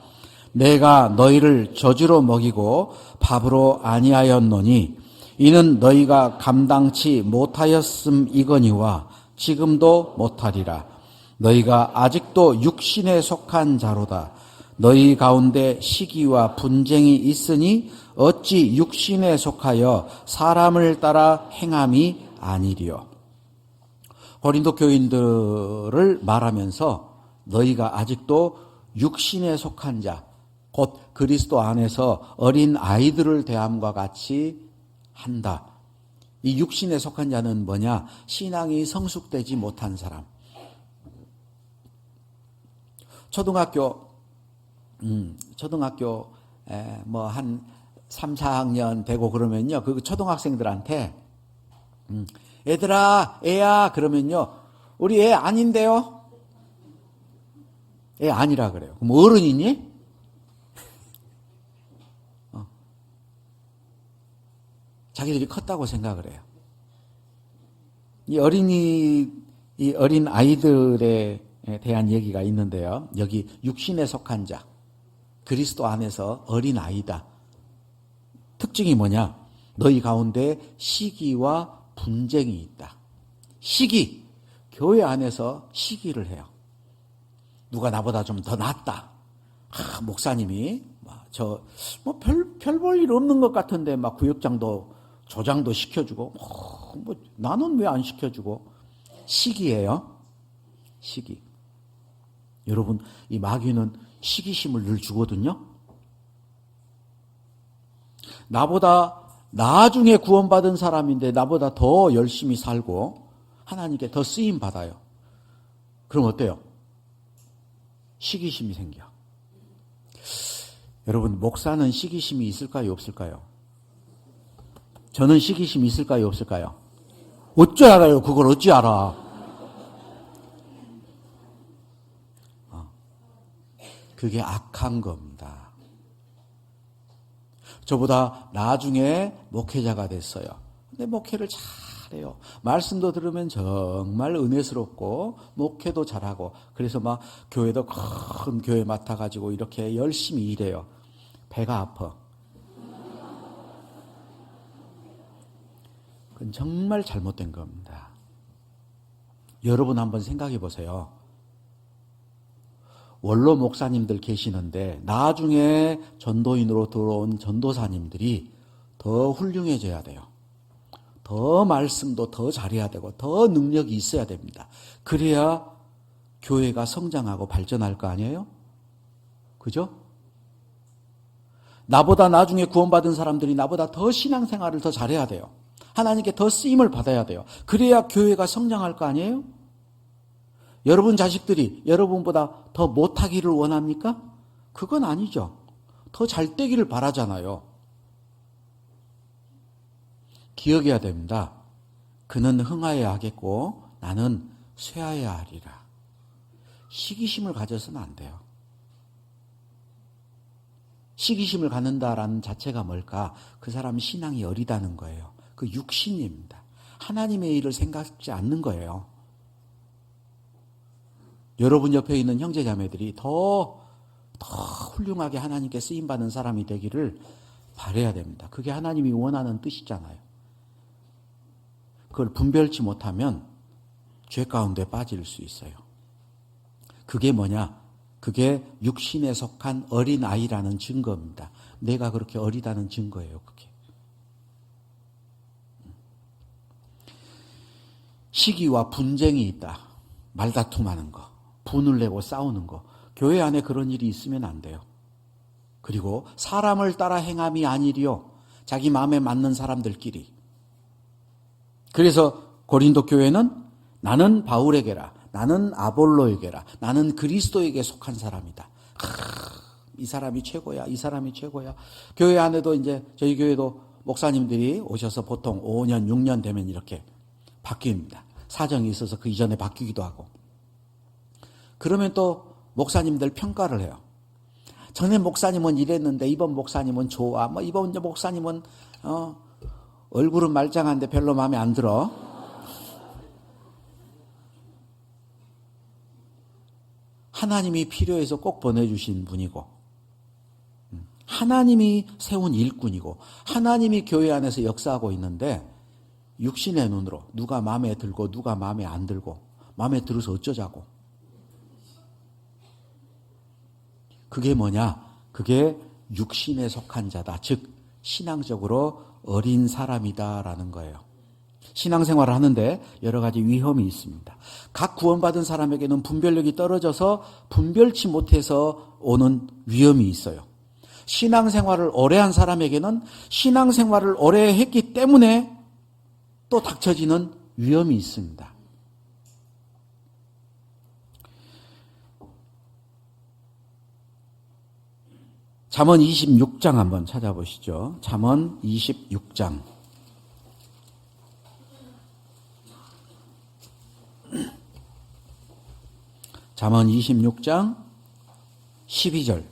내가 너희를 저주로 먹이고 밥으로 아니하였노니 이는 너희가 감당치 못하였음이거니와 지금도 못하리라. 너희가 아직도 육신에 속한 자로다. 너희 가운데 시기와 분쟁이 있으니 어찌 육신에 속하여 사람을 따라 행함이 아니리요. 고린도 교인들을 말하면서 너희가 아직도 육신에 속한 자, 곧 그리스도 안에서 어린 아이들을 대함과 같이 한다. 이 육신에 속한 자는 뭐냐? 신앙이 성숙되지 못한 사람. 초등학교 뭐 한 3, 4학년 되고 그러면요. 그 초등학생들한테 얘들아, 애야 그러면요. 우리 애 아닌데요? 애 아니라 그래요. 그럼 어른이니? 자기들이 컸다고 생각을 해요. 이 어린 아이들에 대한 얘기가 있는데요. 여기 육신에 속한 자, 그리스도 안에서 어린 아이다. 특징이 뭐냐? 너희 가운데 시기와 분쟁이 있다. 시기, 교회 안에서 시기를 해요. 누가 나보다 좀 더 낫다. 목사님이 별 볼 일 없는 것 같은데 막 구역장도 조장도 시켜주고 나는 왜 안 시켜주고. 시기예요. 시기. 여러분, 이 마귀는 시기심을 늘 주거든요. 나보다 나중에 구원받은 사람인데 나보다 더 열심히 살고 하나님께 더 쓰임 받아요. 그럼 어때요? 시기심이 생겨. 여러분, 목사는 시기심이 있을까요, 없을까요? 저는 시기심이 있을까요, 없을까요? 어찌 알아요? 그걸 어찌 알아? 그게 악한 겁니다. 저보다 나중에 목회자가 됐어요. 근데 목회를 잘해요. 말씀도 들으면 정말 은혜스럽고 목회도 잘하고 그래서 막 교회도 큰 교회 맡아가지고 이렇게 열심히 일해요. 배가 아파. 그건 정말 잘못된 겁니다. 여러분 한번 생각해 보세요. 원로 목사님들 계시는데 나중에 전도인으로 들어온 전도사님들이 더 훌륭해져야 돼요. 더 말씀도 더 잘해야 되고 더 능력이 있어야 됩니다. 그래야 교회가 성장하고 발전할 거 아니에요? 그죠? 나보다 나중에 구원받은 사람들이 나보다 더 신앙생활을 더 잘해야 돼요. 하나님께 더 쓰임을 받아야 돼요. 그래야 교회가 성장할 거 아니에요? 여러분 자식들이 여러분보다 더 못하기를 원합니까? 그건 아니죠. 더 잘되기를 바라잖아요. 기억해야 됩니다. 그는 흥하여야 하겠고 나는 쇠하여야 하리라. 시기심을 가져서는 안 돼요. 시기심을 갖는다라는 자체가 뭘까? 그 사람 신앙이 어리다는 거예요. 그 육신입니다. 하나님의 일을 생각지 않는 거예요. 여러분 옆에 있는 형제자매들이 더 훌륭하게 하나님께 쓰임받는 사람이 되기를 바라야 됩니다. 그게 하나님이 원하는 뜻이잖아요. 그걸 분별치 못하면 죄 가운데 빠질 수 있어요. 그게 뭐냐? 그게 육신에 속한 어린아이라는 증거입니다. 내가 그렇게 어리다는 증거예요. 그게. 시기와 분쟁이 있다. 말다툼하는 거, 분을 내고 싸우는 거, 교회 안에 그런 일이 있으면 안 돼요. 그리고 사람을 따라 행함이 아니리요, 자기 마음에 맞는 사람들끼리. 그래서 고린도 교회는 나는 바울에게라, 나는 아볼로에게라, 나는 그리스도에게 속한 사람이다. 이 사람이 최고야, 이 사람이 최고야. 교회 안에도 이제 저희 교회도 목사님들이 오셔서 보통 5년, 6년 되면 이렇게 바뀝니다. 사정이 있어서 그 이전에 바뀌기도 하고. 그러면 또 목사님들 평가를 해요. 전에 목사님은 이랬는데 이번 목사님은 좋아. 뭐 이번 목사님은 얼굴은 말짱한데 별로 마음에 안 들어. 하나님이 필요해서 꼭 보내주신 분이고, 하나님이 세운 일꾼이고, 하나님이 교회 안에서 역사하고 있는데 육신의 눈으로 누가 마음에 들고 누가 마음에 안 들고, 마음에 들어서 어쩌자고. 그게 뭐냐? 그게 육신에 속한 자다. 즉 신앙적으로 어린 사람이다라는 거예요. 신앙생활을 하는데 여러 가지 위험이 있습니다. 각 구원받은 사람에게는 분별력이 떨어져서 분별치 못해서 오는 위험이 있어요. 신앙생활을 오래 한 사람에게는 신앙생활을 오래 했기 때문에 또 닥쳐지는 위험이 있습니다. 잠언 26장 한번 찾아보시죠. 잠언 26장. 잠언 26장 12절.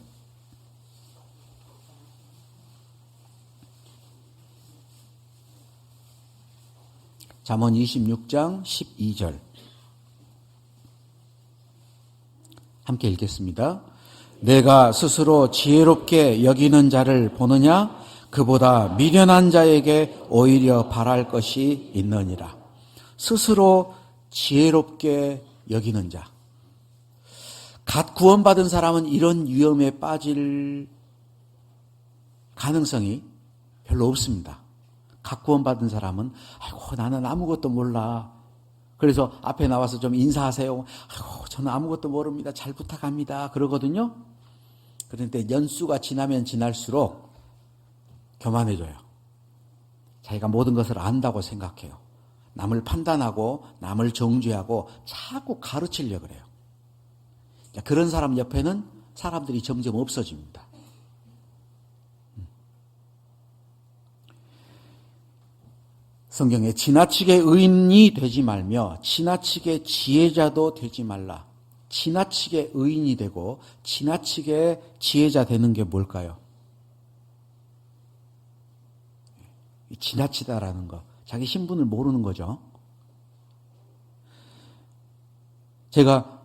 잠언 26장 12절. 함께 읽겠습니다. 내가 스스로 지혜롭게 여기는 자를 보느냐? 그보다 미련한 자에게 오히려 바랄 것이 있느니라. 스스로 지혜롭게 여기는 자. 갓 구원받은 사람은 이런 위험에 빠질 가능성이 별로 없습니다. 갓 구원받은 사람은 아이고 나는 아무것도 몰라. 그래서 앞에 나와서 좀 인사하세요. 아이고 저는 아무것도 모릅니다. 잘 부탁합니다. 그러거든요. 그런데 연수가 지나면 지날수록 교만해져요. 자기가 모든 것을 안다고 생각해요. 남을 판단하고 남을 정죄하고 자꾸 가르치려고 그래요. 그런 사람 옆에는 사람들이 점점 없어집니다. 성경에 지나치게 의인이 되지 말며 지나치게 지혜자도 되지 말라. 지나치게 의인이 되고 지나치게 지혜자 되는 게 뭘까요? 지나치다라는 거. 자기 신분을 모르는 거죠. 제가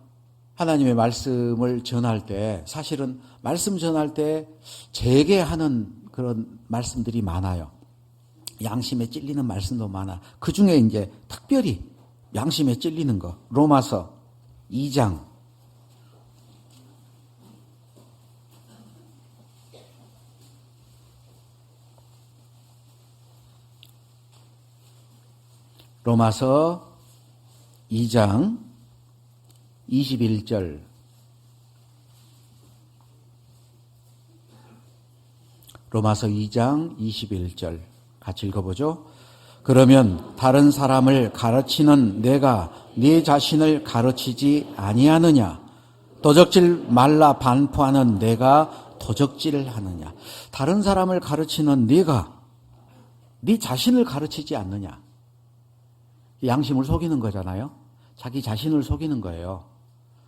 하나님의 말씀을 전할 때 사실은 말씀 전할 때 제게 하는 그런 말씀들이 많아요. 양심에 찔리는 말씀도 많아. 그 중에 이제 특별히 양심에 찔리는 거. 로마서 2장. 로마서 2장 21절. 로마서 2장 21절. 같이 읽어보죠. 그러면 다른 사람을 가르치는 내가 네 자신을 가르치지 아니하느냐? 도적질 말라 반포하는 내가 도적질하느냐? 다른 사람을 가르치는 네가 네 자신을 가르치지 않느냐? 양심을 속이는 거잖아요. 자기 자신을 속이는 거예요.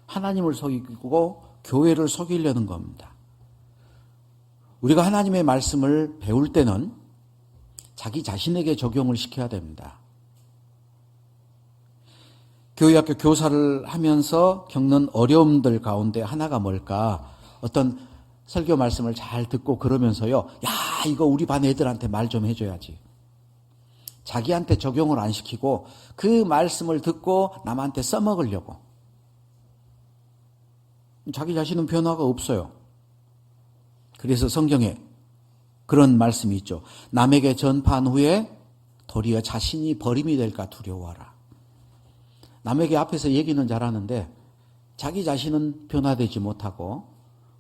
하나님을 속이고 교회를 속이려는 겁니다. 우리가 하나님의 말씀을 배울 때는 자기 자신에게 적용을 시켜야 됩니다. 교회학교 교사를 하면서 겪는 어려움들 가운데 하나가 뭘까? 어떤 설교 말씀을 잘 듣고 그러면서요. 야, 이거 우리 반 애들한테 말 좀 해줘야지. 자기한테 적용을 안 시키고 그 말씀을 듣고 남한테 써먹으려고. 자기 자신은 변화가 없어요. 그래서 성경에 그런 말씀이 있죠. 남에게 전파한 후에 도리어 자신이 버림이 될까 두려워하라. 남에게 앞에서 얘기는 잘하는데 자기 자신은 변화되지 못하고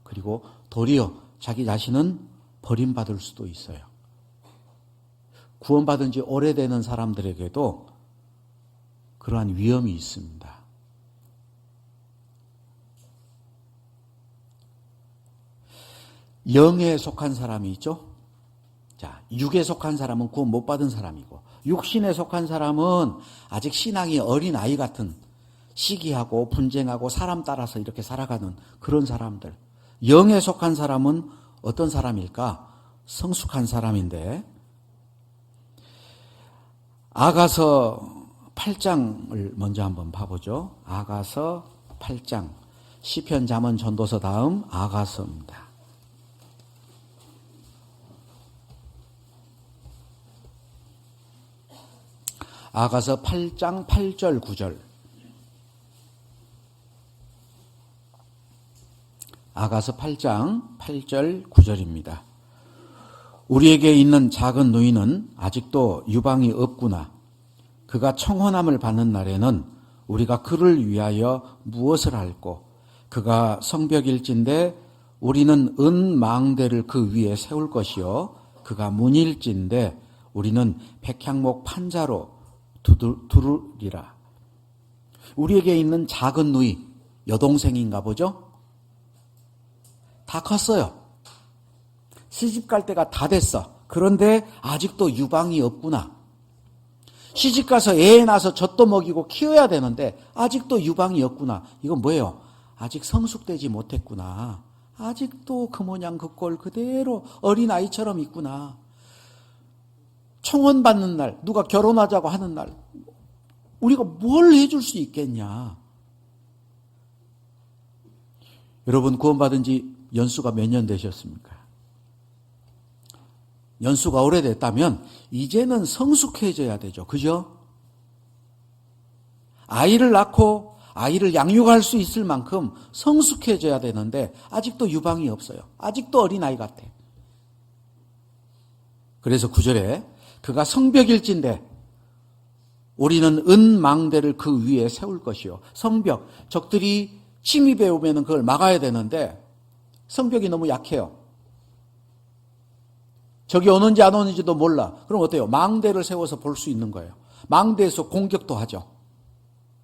그리고 도리어 자기 자신은 버림받을 수도 있어요. 구원받은 지 오래되는 사람들에게도 그러한 위험이 있습니다. 영에 속한 사람이 있죠. 자, 육에 속한 사람은 구원 못 받은 사람이고 육신에 속한 사람은 아직 신앙이 어린 아이 같은 시기하고 분쟁하고 사람 따라서 이렇게 살아가는 그런 사람들. 영에 속한 사람은 어떤 사람일까? 성숙한 사람인데 아가서 8장을 먼저 한번 봐보죠. 아가서 8장 시편 잠언 전도서 다음 아가서입니다. 아가서 8장 8절 9절. 아가서 8장 8절 9절입니다. 우리에게 있는 작은 누이는 아직도 유방이 없구나. 그가 청혼함을 받는 날에는 우리가 그를 위하여 무엇을 할꼬. 그가 성벽일진데 우리는 은망대를 그 위에 세울 것이요. 그가 문일진데 우리는 백향목 판자로 두르리라. 우리에게 있는 작은 누이, 여동생인가 보죠? 다 컸어요. 시집갈 때가 다 됐어. 그런데 아직도 유방이 없구나. 시집가서 애 낳아서 젖도 먹이고 키워야 되는데 아직도 유방이 없구나. 이건 뭐예요? 아직 성숙되지 못했구나. 아직도 그 모양 그 꼴 그대로 어린아이처럼 있구나. 청혼받는 날, 누가 결혼하자고 하는 날 우리가 뭘 해줄 수 있겠냐. 여러분 구원받은 지 연수가 몇 년 되셨습니까? 연수가 오래됐다면 이제는 성숙해져야 되죠. 그죠? 아이를 낳고 아이를 양육할 수 있을 만큼 성숙해져야 되는데 아직도 유방이 없어요. 아직도 어린아이 같아. 그래서 9절에 그가 성벽일진데 우리는 은망대를 그 위에 세울 것이요. 성벽, 적들이 침입해 오면 그걸 막아야 되는데 성벽이 너무 약해요. 적이 오는지 안 오는지도 몰라. 그럼 어때요? 망대를 세워서 볼 수 있는 거예요. 망대에서 공격도 하죠.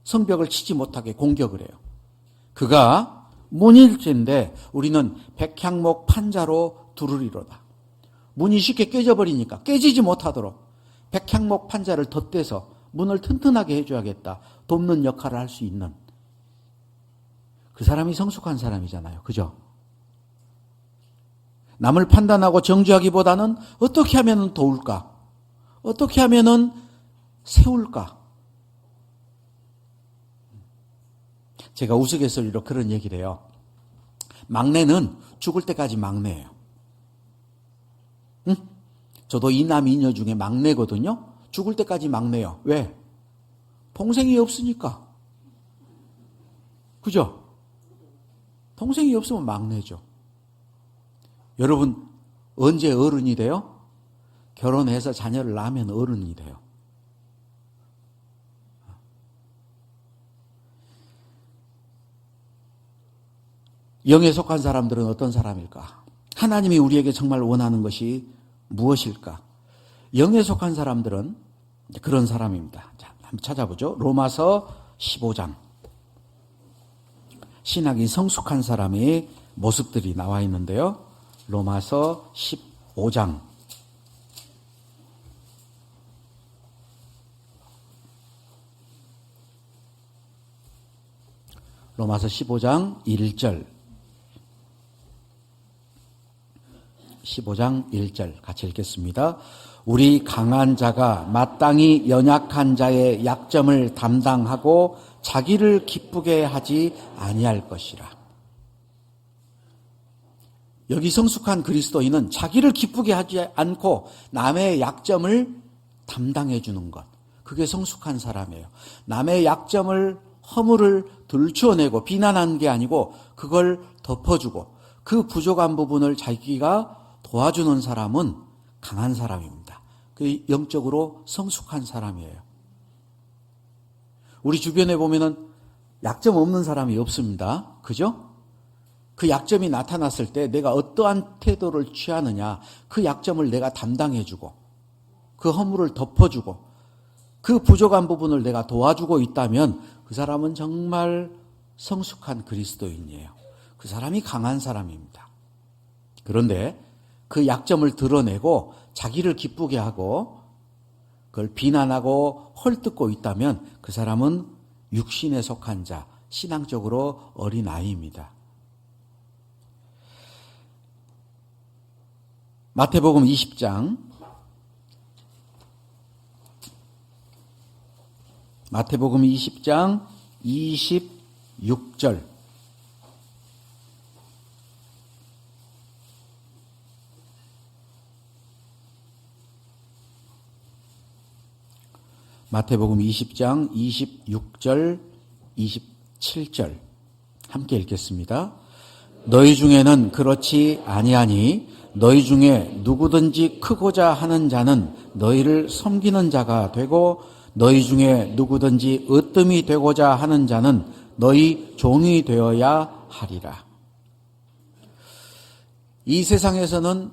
성벽을 치지 못하게 공격을 해요. 그가 문일진데 우리는 백향목 판자로 두르리로다. 문이 쉽게 깨져버리니까 깨지지 못하도록 백향목 판자를 덧대서 문을 튼튼하게 해줘야겠다. 돕는 역할을 할 수 있는 그 사람이 성숙한 사람이잖아요. 그죠? 남을 판단하고 정죄하기보다는 어떻게 하면 도울까? 어떻게 하면 세울까? 제가 우스갯소리로 그런 얘기를 해요. 막내는 죽을 때까지 막내예요. 응? 저도 이남 이녀 중에 막내거든요. 죽을 때까지 막내요. 왜? 동생이 없으니까. 그죠? 동생이 없으면 막내죠. 여러분 언제 어른이 돼요? 결혼해서 자녀를 낳으면 어른이 돼요. 영에 속한 사람들은 어떤 사람일까? 하나님이 우리에게 정말 원하는 것이 무엇일까? 영에 속한 사람들은 그런 사람입니다. 자, 한번 찾아보죠. 로마서 15장. 신학이 성숙한 사람의 모습들이 나와 있는데요. 로마서 15장. 로마서 15장 1절. 15장 1절 같이 읽겠습니다. 우리 강한 자가 마땅히 연약한 자의 약점을 담당하고 자기를 기쁘게 하지 아니할 것이라. 여기 성숙한 그리스도인은 자기를 기쁘게 하지 않고 남의 약점을 담당해 주는 것. 그게 성숙한 사람이에요. 남의 약점을 허물을 들추어내고 비난하는 게 아니고 그걸 덮어주고 그 부족한 부분을 자기가 도와주는 사람은 강한 사람입니다. 그 영적으로 성숙한 사람이에요. 우리 주변에 보면은 약점 없는 사람이 없습니다. 그죠? 그 약점이 나타났을 때 내가 어떠한 태도를 취하느냐, 그 약점을 내가 담당해주고, 그 허물을 덮어주고, 그 부족한 부분을 내가 도와주고 있다면 그 사람은 정말 성숙한 그리스도인이에요. 그 사람이 강한 사람입니다. 그런데 그 약점을 드러내고 자기를 기쁘게 하고 그걸 비난하고 헐뜯고 있다면 그 사람은 육신에 속한 자, 신앙적으로 어린아이입니다. 마태복음 20장 마태복음 20장 26절 마태복음 20장 26절 27절 함께 읽겠습니다. 너희 중에는 그렇지 아니하니 너희 중에 누구든지 크고자 하는 자는 너희를 섬기는 자가 되고 너희 중에 누구든지 으뜸이 되고자 하는 자는 너희 종이 되어야 하리라. 이 세상에서는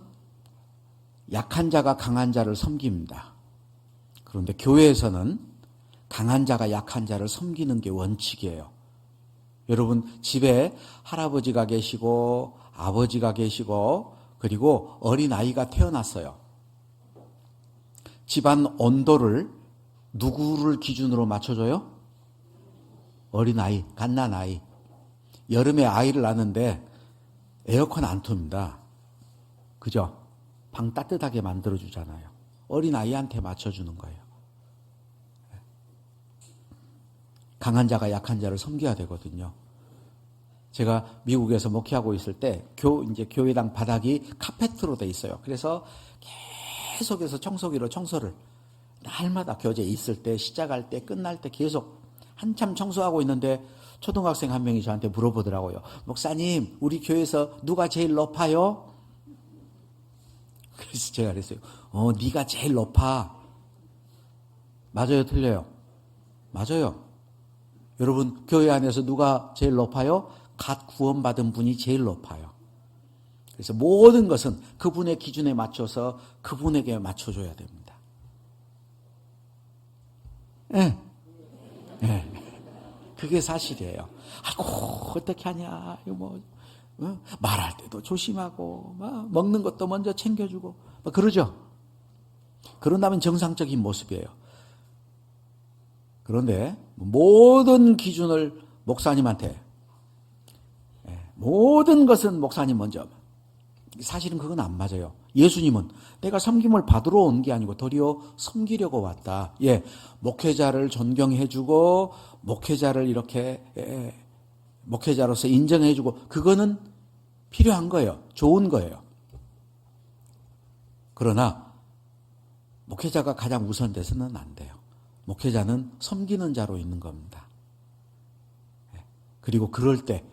약한 자가 강한 자를 섬깁니다. 그런데 교회에서는 강한 자가 약한 자를 섬기는 게 원칙이에요. 여러분 집에 할아버지가 계시고 아버지가 계시고 그리고 어린아이가 태어났어요. 집안 온도를 누구를 기준으로 맞춰줘요? 어린아이, 갓난아이. 여름에 아이를 낳는데 에어컨 안 틉니다. 그죠? 방 따뜻하게 만들어주잖아요. 어린아이한테 맞춰주는 거예요. 강한 자가 약한 자를 섬겨야 되거든요. 제가 미국에서 목회하고 있을 때 이제 교회당 바닥이 카페트로 돼 있어요. 그래서 계속해서 청소기로 청소를 날마다 교재에 있을 때, 시작할 때, 끝날 때 계속 한참 청소하고 있는데 초등학생 한 명이 저한테 물어보더라고요. 목사님, 우리 교회에서 누가 제일 높아요? 그래서 제가 그랬어요. 네가 제일 높아. 맞아요, 틀려요? 맞아요. 여러분, 교회 안에서 누가 제일 높아요? 갓 구원받은 분이 제일 높아요. 그래서 모든 것은 그분의 기준에 맞춰서 그분에게 맞춰줘야 됩니다. 예. 예. 그게 사실이에요. 아이고, 어떻게 하냐. 말할 때도 조심하고, 먹는 것도 먼저 챙겨주고, 그러죠. 그런다면 정상적인 모습이에요. 그런데 모든 기준을 목사님한테, 모든 것은 목사님 먼저. 사실은 그건 안 맞아요. 예수님은 내가 섬김을 받으러 온 게 아니고 도리어 섬기려고 왔다. 목회자를 존경해주고 목회자를 이렇게 목회자로서 인정해주고 그거는 필요한 거예요. 좋은 거예요. 그러나 목회자가 가장 우선돼서는 안 돼요. 목회자는 섬기는 자로 있는 겁니다. 그리고 그럴 때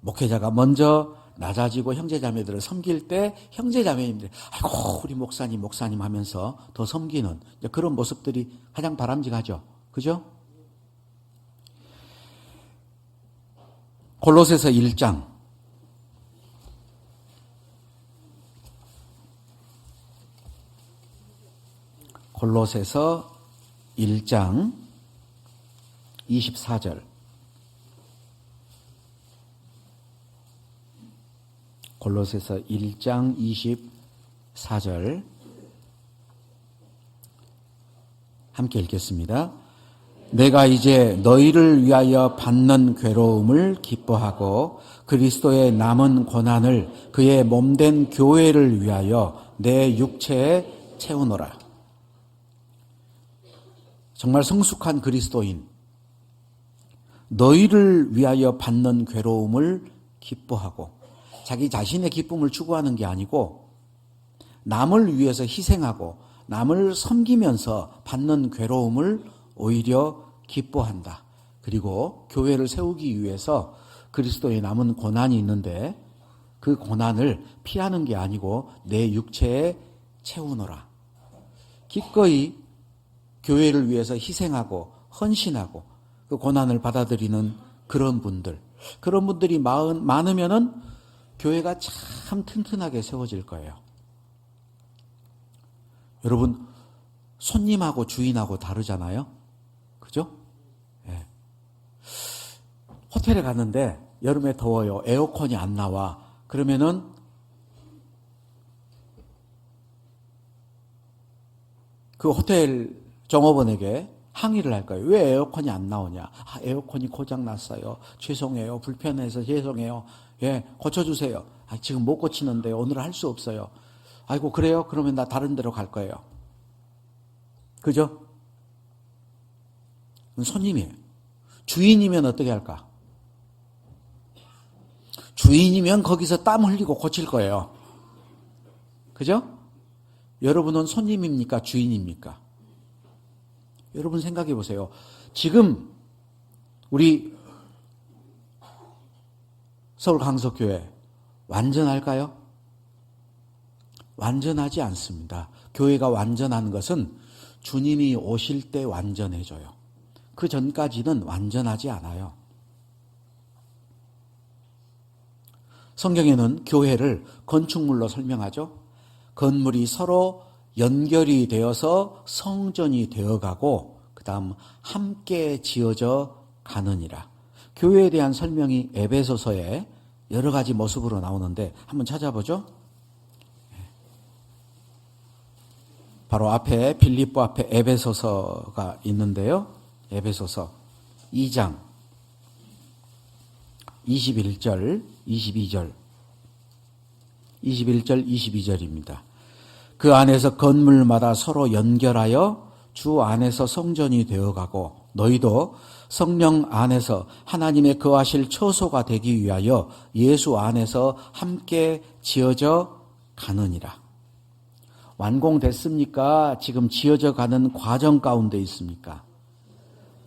목회자가 먼저 낮아지고 형제자매들을 섬길 때 형제자매님들 아이고 우리 목사님 하면서 더 섬기는 그런 모습들이 가장 바람직하죠. 그죠? 골로새서 1장 골로새서 1장 24절 골로새서 1장 24절 함께 읽겠습니다. 내가 이제 너희를 위하여 받는 괴로움을 기뻐하고 그리스도의 남은 고난을 그의 몸된 교회를 위하여 내 육체에 채우노라. 정말 성숙한 그리스도인, 너희를 위하여 받는 괴로움을 기뻐하고 자기 자신의 기쁨을 추구하는 게 아니고 남을 위해서 희생하고 남을 섬기면서 받는 괴로움을 오히려 기뻐한다. 그리고 교회를 세우기 위해서 그리스도의 남은 고난이 있는데 그 고난을 피하는 게 아니고 내 육체에 채우노라. 기꺼이 교회를 위해서 희생하고 헌신하고 그 고난을 받아들이는 그런 분들이 많으면은 교회가 참 튼튼하게 세워질 거예요. 여러분, 손님하고 주인하고 다르잖아요. 그죠? 예. 호텔에 갔는데 여름에 더워요. 에어컨이 안 나와. 그러면은 그 호텔 종업원에게 항의를 할 거예요. 왜 에어컨이 안 나오냐? 아, 에어컨이 고장 났어요. 죄송해요. 불편해서 죄송해요. 예, 고쳐주세요. 아, 지금 못 고치는데 오늘 할 수 없어요. 아이고, 그래요? 그러면 나 다른 데로 갈 거예요. 그죠? 손님이에요. 주인이면 어떻게 할까? 주인이면 거기서 땀 흘리고 고칠 거예요. 그죠? 여러분은 손님입니까? 주인입니까? 여러분 생각해 보세요. 지금 우리 서울 강석교회 완전할까요? 완전하지 않습니다. 교회가 완전한 것은 주님이 오실 때 완전해져요. 그 전까지는 완전하지 않아요. 성경에는 교회를 건축물로 설명하죠. 건물이 서로 연결이 되어서 성전이 되어가고 그 다음 함께 지어져 가느니라. 교회에 대한 설명이 에베소서에 여러 가지 모습으로 나오는데 한번 찾아보죠. 바로 앞에 빌립보 앞에 에베소서가 있는데요. 에베소서 2장 21절 22절 22절입니다. 그 안에서 건물마다 서로 연결하여 주 안에서 성전이 되어가고 너희도 성령 안에서 하나님의 거하실 처소가 되기 위하여 예수 안에서 함께 지어져 가느니라. 완공됐습니까? 지금 지어져 가는 과정 가운데 있습니까?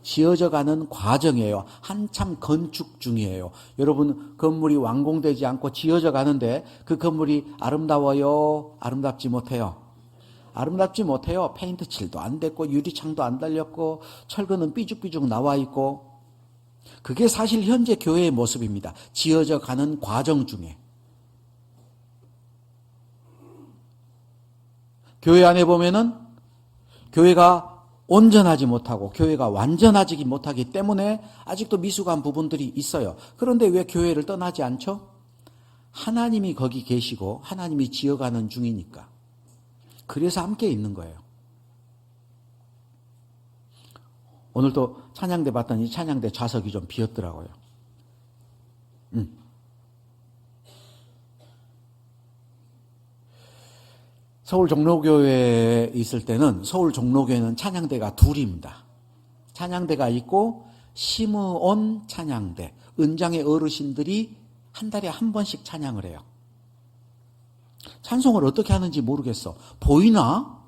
지어져 가는 과정이에요. 한참 건축 중이에요. 여러분, 건물이 완공되지 않고 지어져 가는데 그 건물이 아름다워요? 아름답지 못해요? 아름답지 못해요. 페인트 칠도 안 됐고 유리창도 안 달렸고 철근은 삐죽삐죽 나와 있고. 그게 사실 현재 교회의 모습입니다. 지어져 가는 과정 중에. 교회 안에 보면은 교회가 온전하지 못하고 교회가 완전하지 못하기 때문에 아직도 미숙한 부분들이 있어요. 그런데 왜 교회를 떠나지 않죠? 하나님이 거기 계시고 하나님이 지어가는 중이니까. 그래서 함께 있는 거예요. 오늘도 찬양대 봤더니 찬양대 좌석이 좀 비었더라고요. 서울 종로교회에 있을 때는 서울 종로교회는 찬양대가 둘입니다. 찬양대가 있고 심의원 찬양대, 은장의 어르신들이 한 달에 한 번씩 찬양을 해요. 찬송을 어떻게 하는지 모르겠어. 보이나?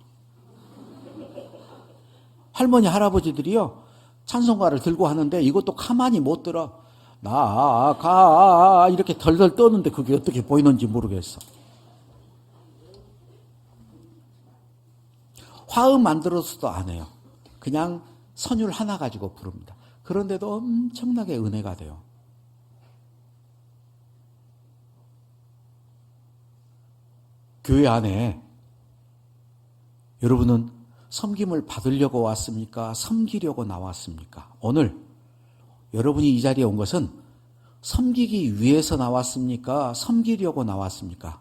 할머니 할아버지들이요 찬송가를 들고 하는데 이것도 가만히 못 들어. 나가 이렇게 덜덜 떠는데 그게 어떻게 보이는지 모르겠어. 화음 안 들어서도 안 해요. 그냥 선율 하나 가지고 부릅니다. 그런데도 엄청나게 은혜가 돼요. 교회 안에 여러분은 섬김을 받으려고 왔습니까? 섬기려고 나왔습니까? 오늘 여러분이 이 자리에 온 것은 섬기기 위해서 나왔습니까? 섬기려고 나왔습니까?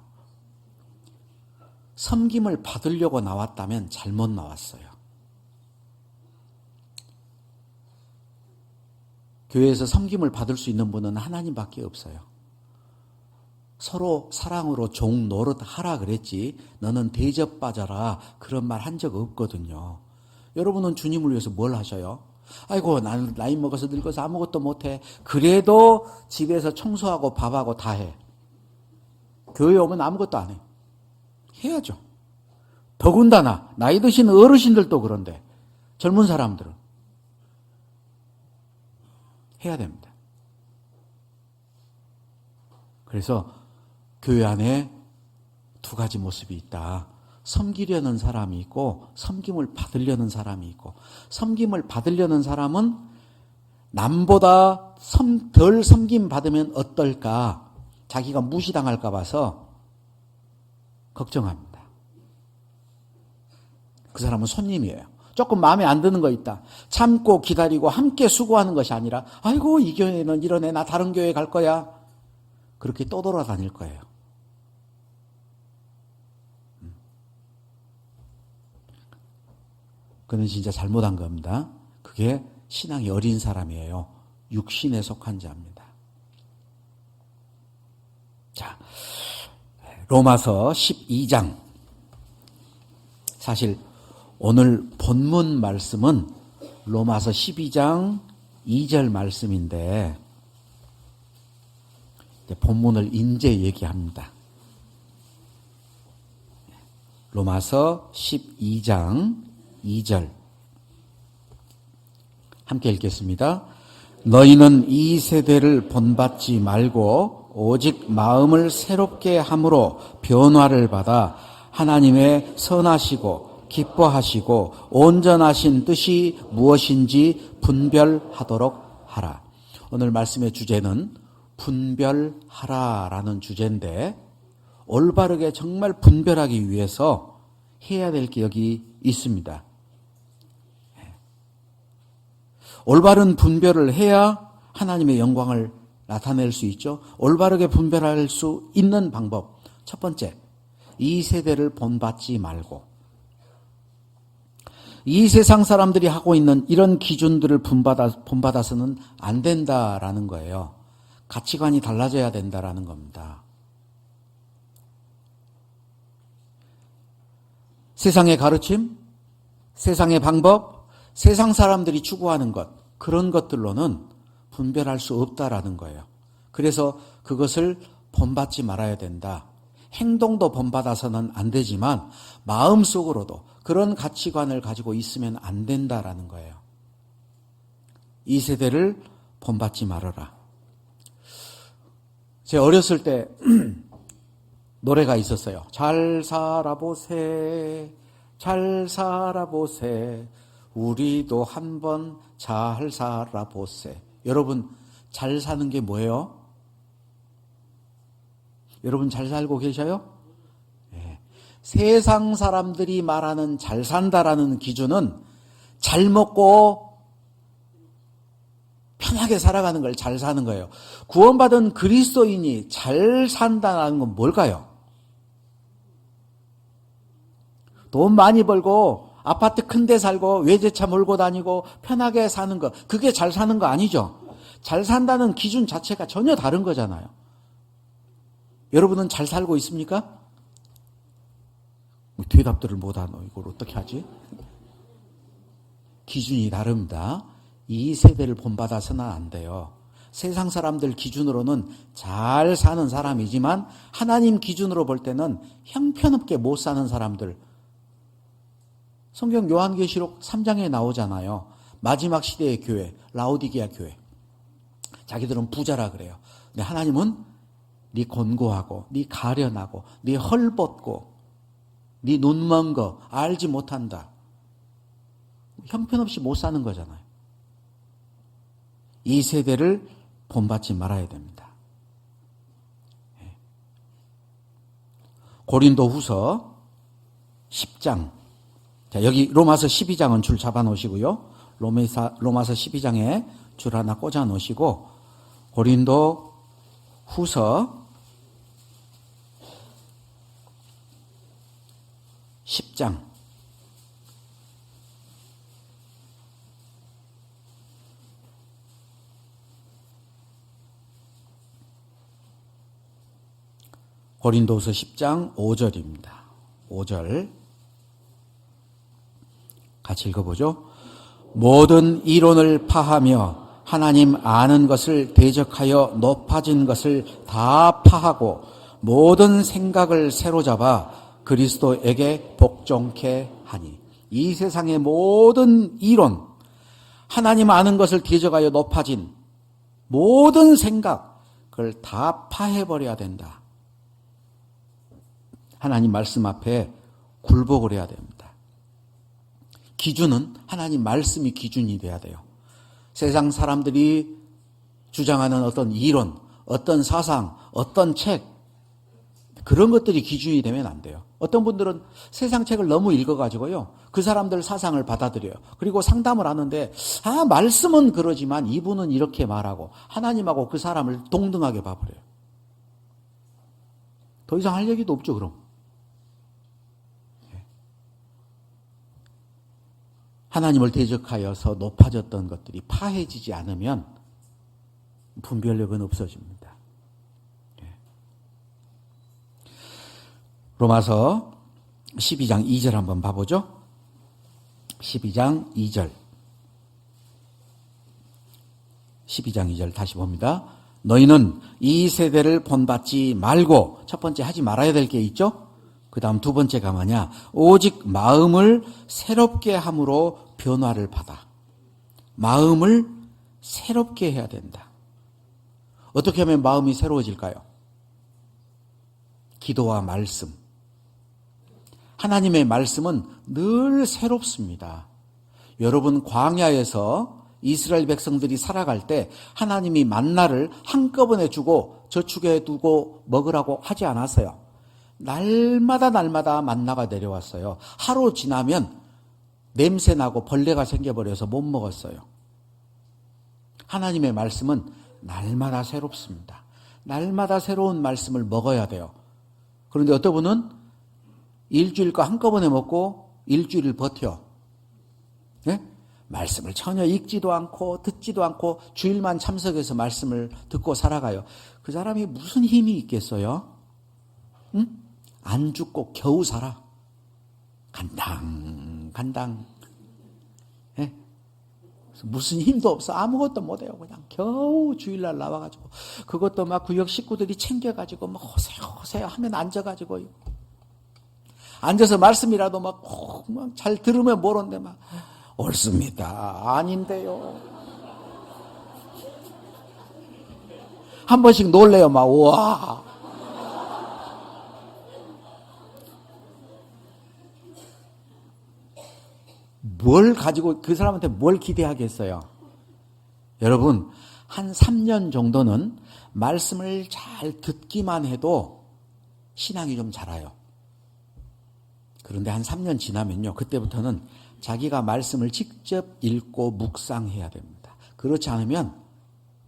섬김을 받으려고 나왔다면 잘못 나왔어요. 교회에서 섬김을 받을 수 있는 분은 하나님밖에 없어요. 서로 사랑으로 종 노릇 하라 그랬지 너는 대접받아라 그런 말 한 적 없거든요. 여러분은 주님을 위해서 뭘 하셔요? 아이고 나는 나이 먹어서 늙어서 아무것도 못해. 그래도 집에서 청소하고 밥하고 다 해. 교회 오면 아무것도 안 해. 해야죠. 더군다나 나이 드신 어르신들도 그런데 젊은 사람들은 해야 됩니다. 그래서 교회 안에 두 가지 모습이 있다. 섬기려는 사람이 있고 섬김을 받으려는 사람이 있고, 섬김을 받으려는 사람은 남보다 덜 섬김 받으면 어떨까, 자기가 무시당할까 봐서 걱정합니다. 그 사람은 손님이에요. 조금 마음에 안 드는 거 있다, 참고 기다리고 함께 수고하는 것이 아니라, 아이고 이 교회는 이러네, 나 다른 교회 갈 거야, 그렇게 떠돌아다닐 거예요. 그는 진짜 잘못한 겁니다. 그게 신앙이 어린 사람이에요. 육신에 속한 자입니다. 자, 로마서 12장. 사실 오늘 본문 말씀은 로마서 12장 2절 말씀인데, 본문을 이제 얘기합니다. 로마서 12장 2절 함께 읽겠습니다. 너희는 이 세대를 본받지 말고 오직 마음을 새롭게 함으로 변화를 받아 하나님의 선하시고 기뻐하시고 온전하신 뜻이 무엇인지 분별하도록 하라. 오늘 말씀의 주제는 분별하라라는 주제인데, 올바르게 정말 분별하기 위해서 해야 될 게 여기 있습니다. 올바른 분별을 해야 하나님의 영광을 나타낼 수 있죠. 올바르게 분별할 수 있는 방법, 첫 번째, 이 세대를 본받지 말고, 이 세상 사람들이 하고 있는 이런 기준들을 본받아서는 안 된다라는 거예요. 가치관이 달라져야 된다라는 겁니다. 세상의 가르침, 세상의 방법, 세상 사람들이 추구하는 것, 그런 것들로는 분별할 수 없다라는 거예요. 그래서 그것을 본받지 말아야 된다. 행동도 본받아서는 안 되지만 마음속으로도 그런 가치관을 가지고 있으면 안 된다라는 거예요. 이 세대를 본받지 말아라. 제 어렸을 때 노래가 있었어요. 잘 살아보세, 잘 살아보세, 우리도 한번 잘 살아보세. 여러분, 잘 사는 게 뭐예요? 여러분 잘 살고 계셔요? 네. 세상 사람들이 말하는 잘 산다라는 기준은 잘 먹고 편하게 살아가는 걸 잘 사는 거예요. 구원받은 그리스도인이 잘 산다는 건 뭘까요? 돈 많이 벌고 아파트 큰 데 살고 외제차 몰고 다니고 편하게 사는 거, 그게 잘 사는 거 아니죠. 잘 산다는 기준 자체가 전혀 다른 거잖아요. 여러분은 잘 살고 있습니까? 대답들을 못하노. 이걸 어떻게 하지? 기준이 다릅니다. 이 세대를 본받아서는 안 돼요. 세상 사람들 기준으로는 잘 사는 사람이지만 하나님 기준으로 볼 때는 형편없게 못 사는 사람들. 성경 요한계시록 3장에 나오잖아요. 마지막 시대의 교회, 라오디게아 교회. 자기들은 부자라 그래요. 근데 하나님은 네 곤고하고 네 가련하고 네 헐벗고 네 눈먼 거 알지 못한다. 형편없이 못 사는 거잖아요. 이 세대를 본받지 말아야 됩니다. 고린도후서 10장. 자, 여기 로마서 12장은 줄 잡아 놓으시고요. 로마서 12장에 줄 하나 꽂아 놓으시고, 고린도후서 10장. 고린도후서 10장 5절입니다. 5절 같이 읽어보죠. 모든 이론을 파하며 하나님 아는 것을 대적하여 높아진 것을 다 파하고 모든 생각을 새로잡아 그리스도에게 복종케 하니. 이 세상의 모든 이론, 하나님 아는 것을 대적하여 높아진 모든 생각, 그걸 다 파해버려야 된다. 하나님 말씀 앞에 굴복을 해야 됩니다. 기준은 하나님 말씀이 기준이 돼야 돼요. 세상 사람들이 주장하는 어떤 이론, 어떤 사상, 어떤 책, 그런 것들이 기준이 되면 안 돼요. 어떤 분들은 세상 책을 너무 읽어가지고요, 그 사람들 사상을 받아들여요. 그리고 상담을 하는데, 말씀은 그러지만 이분은 이렇게 말하고 하나님하고 그 사람을 동등하게 봐버려요. 더 이상 할 얘기도 없죠, 그럼. 하나님을 대적하여서 높아졌던 것들이 파해지지 않으면 분별력은 없어집니다. 로마서 12장 2절 한번 봐보죠. 12장 2절. 12장 2절 다시 봅니다. 너희는 이 세대를 본받지 말고, 첫 번째 하지 말아야 될 게 있죠. 그 다음 두 번째가 뭐냐? 오직 마음을 새롭게 함으로 변화를 받아. 마음을 새롭게 해야 된다. 어떻게 하면 마음이 새로워질까요? 기도와 말씀. 하나님의 말씀은 늘 새롭습니다. 여러분, 광야에서 이스라엘 백성들이 살아갈 때 하나님이 만나를 한꺼번에 주고 저축해 두고 먹으라고 하지 않았어요. 날마다 만나가 내려왔어요. 하루 지나면 냄새나고 벌레가 생겨버려서 못 먹었어요. 하나님의 말씀은 날마다 새롭습니다. 날마다 새로운 말씀을 먹어야 돼요. 그런데 어떤 분은 일주일 거 한꺼번에 먹고 일주일을 버텨. 네? 말씀을 전혀 읽지도 않고 듣지도 않고 주일만 참석해서 말씀을 듣고 살아가요. 그 사람이 무슨 힘이 있겠어요? 응? 안 죽고 겨우 살아. 간당. 네? 무슨 힘도 없어. 아무것도 못해요. 그냥 겨우 주일날 나와가지고 그것도 막 구역 식구들이 챙겨가지고 막 호세 하면 앉아가지고 앉아서 말씀이라도 막 잘 들으면 모르는데 막 옳습니다. 아닌데요. 한 번씩 놀래요. 막 우와. 뭘 가지고 그 사람한테 뭘 기대하겠어요? 여러분, 한 3년 정도는 말씀을 잘 듣기만 해도 신앙이 좀 자라요. 그런데 한 3년 지나면요, 그때부터는 자기가 말씀을 직접 읽고 묵상해야 됩니다. 그렇지 않으면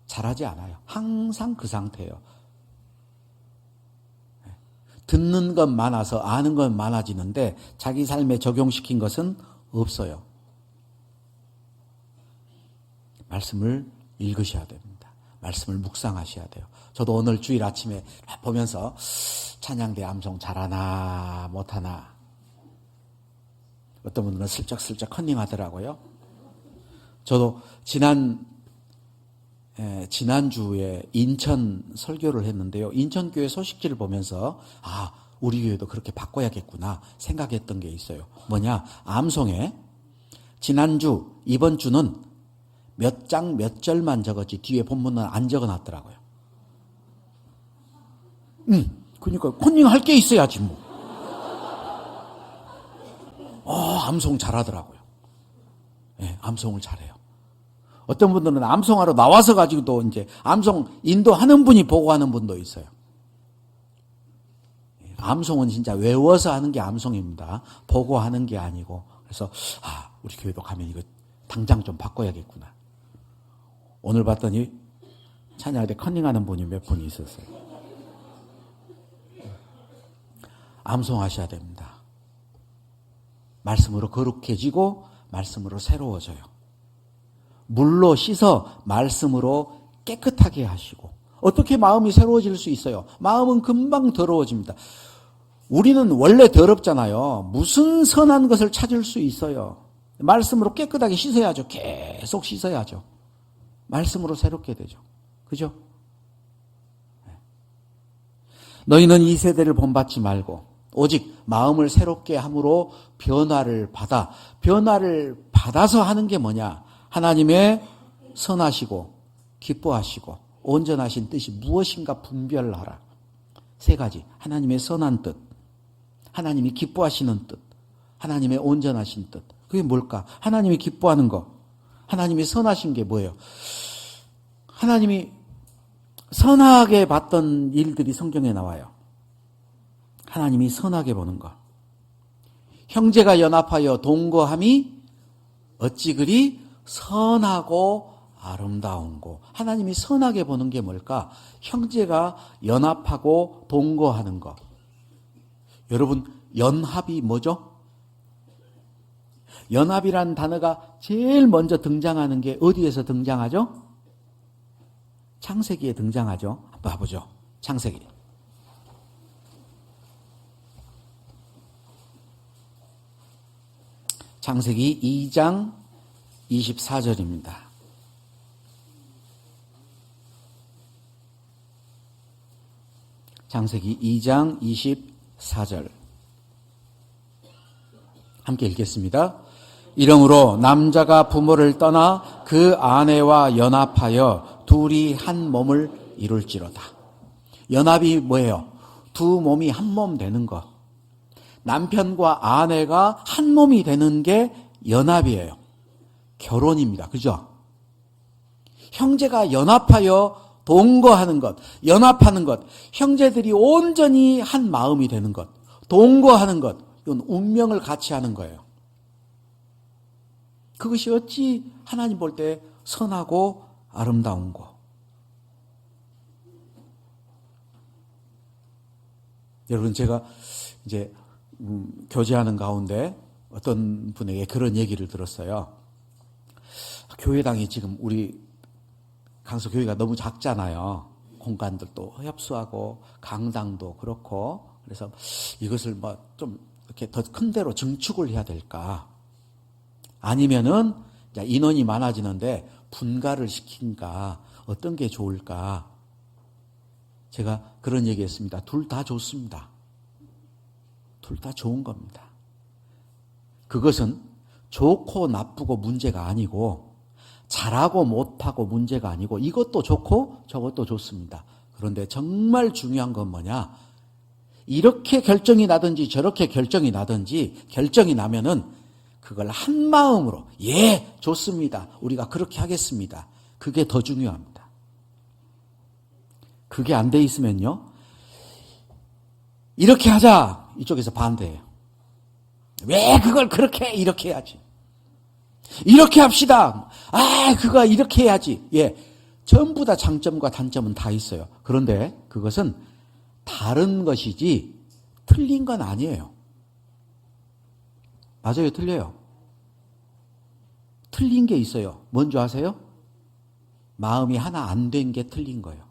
자라지 않아요. 항상 그 상태예요. 듣는 건 많아서 아는 건 많아지는데 자기 삶에 적용시킨 것은 없어요. 말씀을 읽으셔야 됩니다. 말씀을 묵상하셔야 돼요. 저도 오늘 주일 아침에 보면서 찬양대 암송 잘하나 못하나, 어떤 분들은 슬쩍슬쩍 컨닝하더라고요. 저도 지난주에 인천 설교를 했는데요. 인천교회 소식지를 보면서 우리 교회도 그렇게 바꿔야겠구나 생각했던 게 있어요. 뭐냐? 암송에 지난주, 이번 주는 몇 장 몇 절만 적었지 뒤에 본문은 안 적어놨더라고요. 그러니까 컨닝할 게 있어야지 뭐. 암송 잘하더라고요. 네, 암송을 잘해요. 어떤 분들은 암송하러 나와서 가지고도 이제 암송 인도하는 분이 보고하는 분도 있어요. 암송은 진짜 외워서 하는 게 암송입니다. 보고하는 게 아니고. 그래서 우리 교회도 가면 이거 당장 좀 바꿔야겠구나. 오늘 봤더니 찬양할 때 컨닝하는 분이 몇 분 있었어요. 암송하셔야 됩니다. 말씀으로 거룩해지고 말씀으로 새로워져요. 물로 씻어 말씀으로 깨끗하게 하시고. 어떻게 마음이 새로워질 수 있어요? 마음은 금방 더러워집니다. 우리는 원래 더럽잖아요. 무슨 선한 것을 찾을 수 있어요? 말씀으로 깨끗하게 씻어야죠. 계속 씻어야죠. 말씀으로 새롭게 되죠. 그죠? 너희는 이 세대를 본받지 말고 오직 마음을 새롭게 함으로 변화를 받아서 하는 게 뭐냐? 하나님의 선하시고 기뻐하시고 온전하신 뜻이 무엇인가 분별하라. 세 가지. 하나님의 선한 뜻, 하나님이 기뻐하시는 뜻, 하나님의 온전하신 뜻. 그게 뭘까? 하나님이 기뻐하는 거. 하나님이 선하신 게 뭐예요? 하나님이 선하게 봤던 일들이 성경에 나와요. 하나님이 선하게 보는 거. 형제가 연합하여 동거함이 어찌 그리 선하고 아름다운고. 하나님이 선하게 보는 게 뭘까? 형제가 연합하고 동거하는 거. 여러분, 연합이 뭐죠? 연합이란 단어가 제일 먼저 등장하는 게 어디에서 등장하죠? 창세기에 등장하죠. 한번 봐보죠. 창세기. 창세기 2장 24절입니다. 창세기 2장 24절. 함께 읽겠습니다. 이러므로 남자가 부모를 떠나 그 아내와 연합하여 둘이 한 몸을 이룰지로다. 연합이 뭐예요? 두 몸이 한 몸 되는 거. 남편과 아내가 한 몸이 되는 게 연합이에요. 결혼입니다. 그죠? 형제가 연합하여 동거하는 것, 연합하는 것, 형제들이 온전히 한 마음이 되는 것, 동거하는 것, 이건 운명을 같이 하는 거예요. 그것이 어찌 하나님 볼 때 선하고 아름다운고. 여러분, 제가 이제 교제하는 가운데 어떤 분에게 그런 얘기를 들었어요. 교회당이 지금 우리 강서교회가 너무 작잖아요. 공간들도 협소하고 강당도 그렇고. 그래서 이것을 뭐 좀 이렇게 더 큰 데로 증축을 해야 될까? 아니면은 인원이 많아지는데 분가를 시킨가? 어떤 게 좋을까? 제가 그런 얘기했습니다. 둘 다 좋습니다. 둘 다 좋은 겁니다. 그것은 좋고 나쁘고 문제가 아니고 잘하고 못하고 문제가 아니고 이것도 좋고 저것도 좋습니다. 그런데 정말 중요한 건 뭐냐? 이렇게 결정이 나든지 저렇게 결정이 나든지 결정이 나면은 그걸 한 마음으로 예, 좋습니다. 우리가 그렇게 하겠습니다. 그게 더 중요합니다. 그게 안 돼 있으면요. 이렇게 하자. 이쪽에서 반대해요. 왜 그걸 그렇게 해? 이렇게 해야지. 이렇게 합시다. 그거 이렇게 해야지. 예. 전부 다 장점과 단점은 다 있어요. 그런데 그것은 다른 것이지 틀린 건 아니에요. 맞아요, 틀려요. 틀린 게 있어요. 뭔지 아세요? 마음이 하나 안 된 게 틀린 거예요.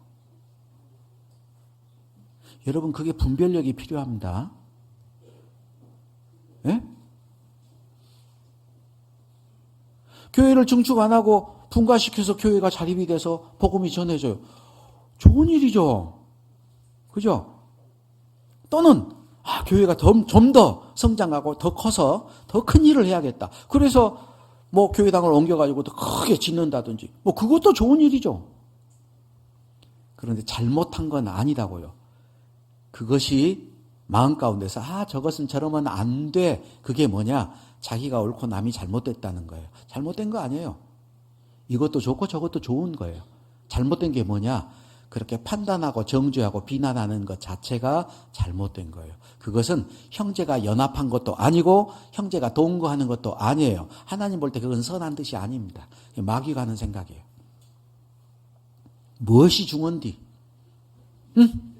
여러분, 그게 분별력이 필요합니다. 예? 교회를 증축 안 하고 분가시켜서 교회가 자립이 돼서 복음이 전해져요. 좋은 일이죠. 그죠? 또는 교회가 좀 더 성장하고 더 커서 더 큰 일을 해야겠다. 그래서 뭐 교회당을 옮겨가지고 더 크게 짓는다든지 뭐 그것도 좋은 일이죠. 그런데 잘못한 건 아니다고요. 그것이 마음 가운데서 저것은 저러면 안 돼. 그게 뭐냐? 자기가 옳고 남이 잘못됐다는 거예요. 잘못된 거 아니에요. 이것도 좋고 저것도 좋은 거예요. 잘못된 게 뭐냐? 그렇게 판단하고 정죄하고 비난하는 것 자체가 잘못된 거예요. 그것은 형제가 연합한 것도 아니고 형제가 동거하는 것도 아니에요. 하나님 볼 때 그건 선한 뜻이 아닙니다. 마귀가 하는 생각이에요. 무엇이 중헌디? 응?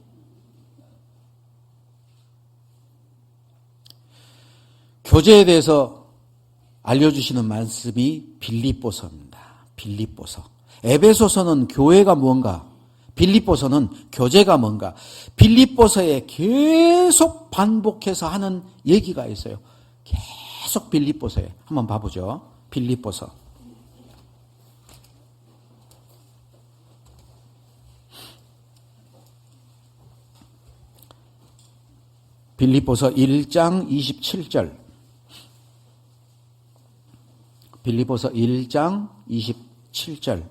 교제에 대해서 알려주시는 말씀이 빌립보서입니다. 빌립보서. 에베소서는 교회가 무언가, 빌립보서는 교제가 뭔가. 빌립보서에 계속 반복해서 하는 얘기가 있어요. 계속 빌립보서에. 한번 봐보죠. 빌립보서. 빌립보서 1장 27절. 빌립보서 1장 27절.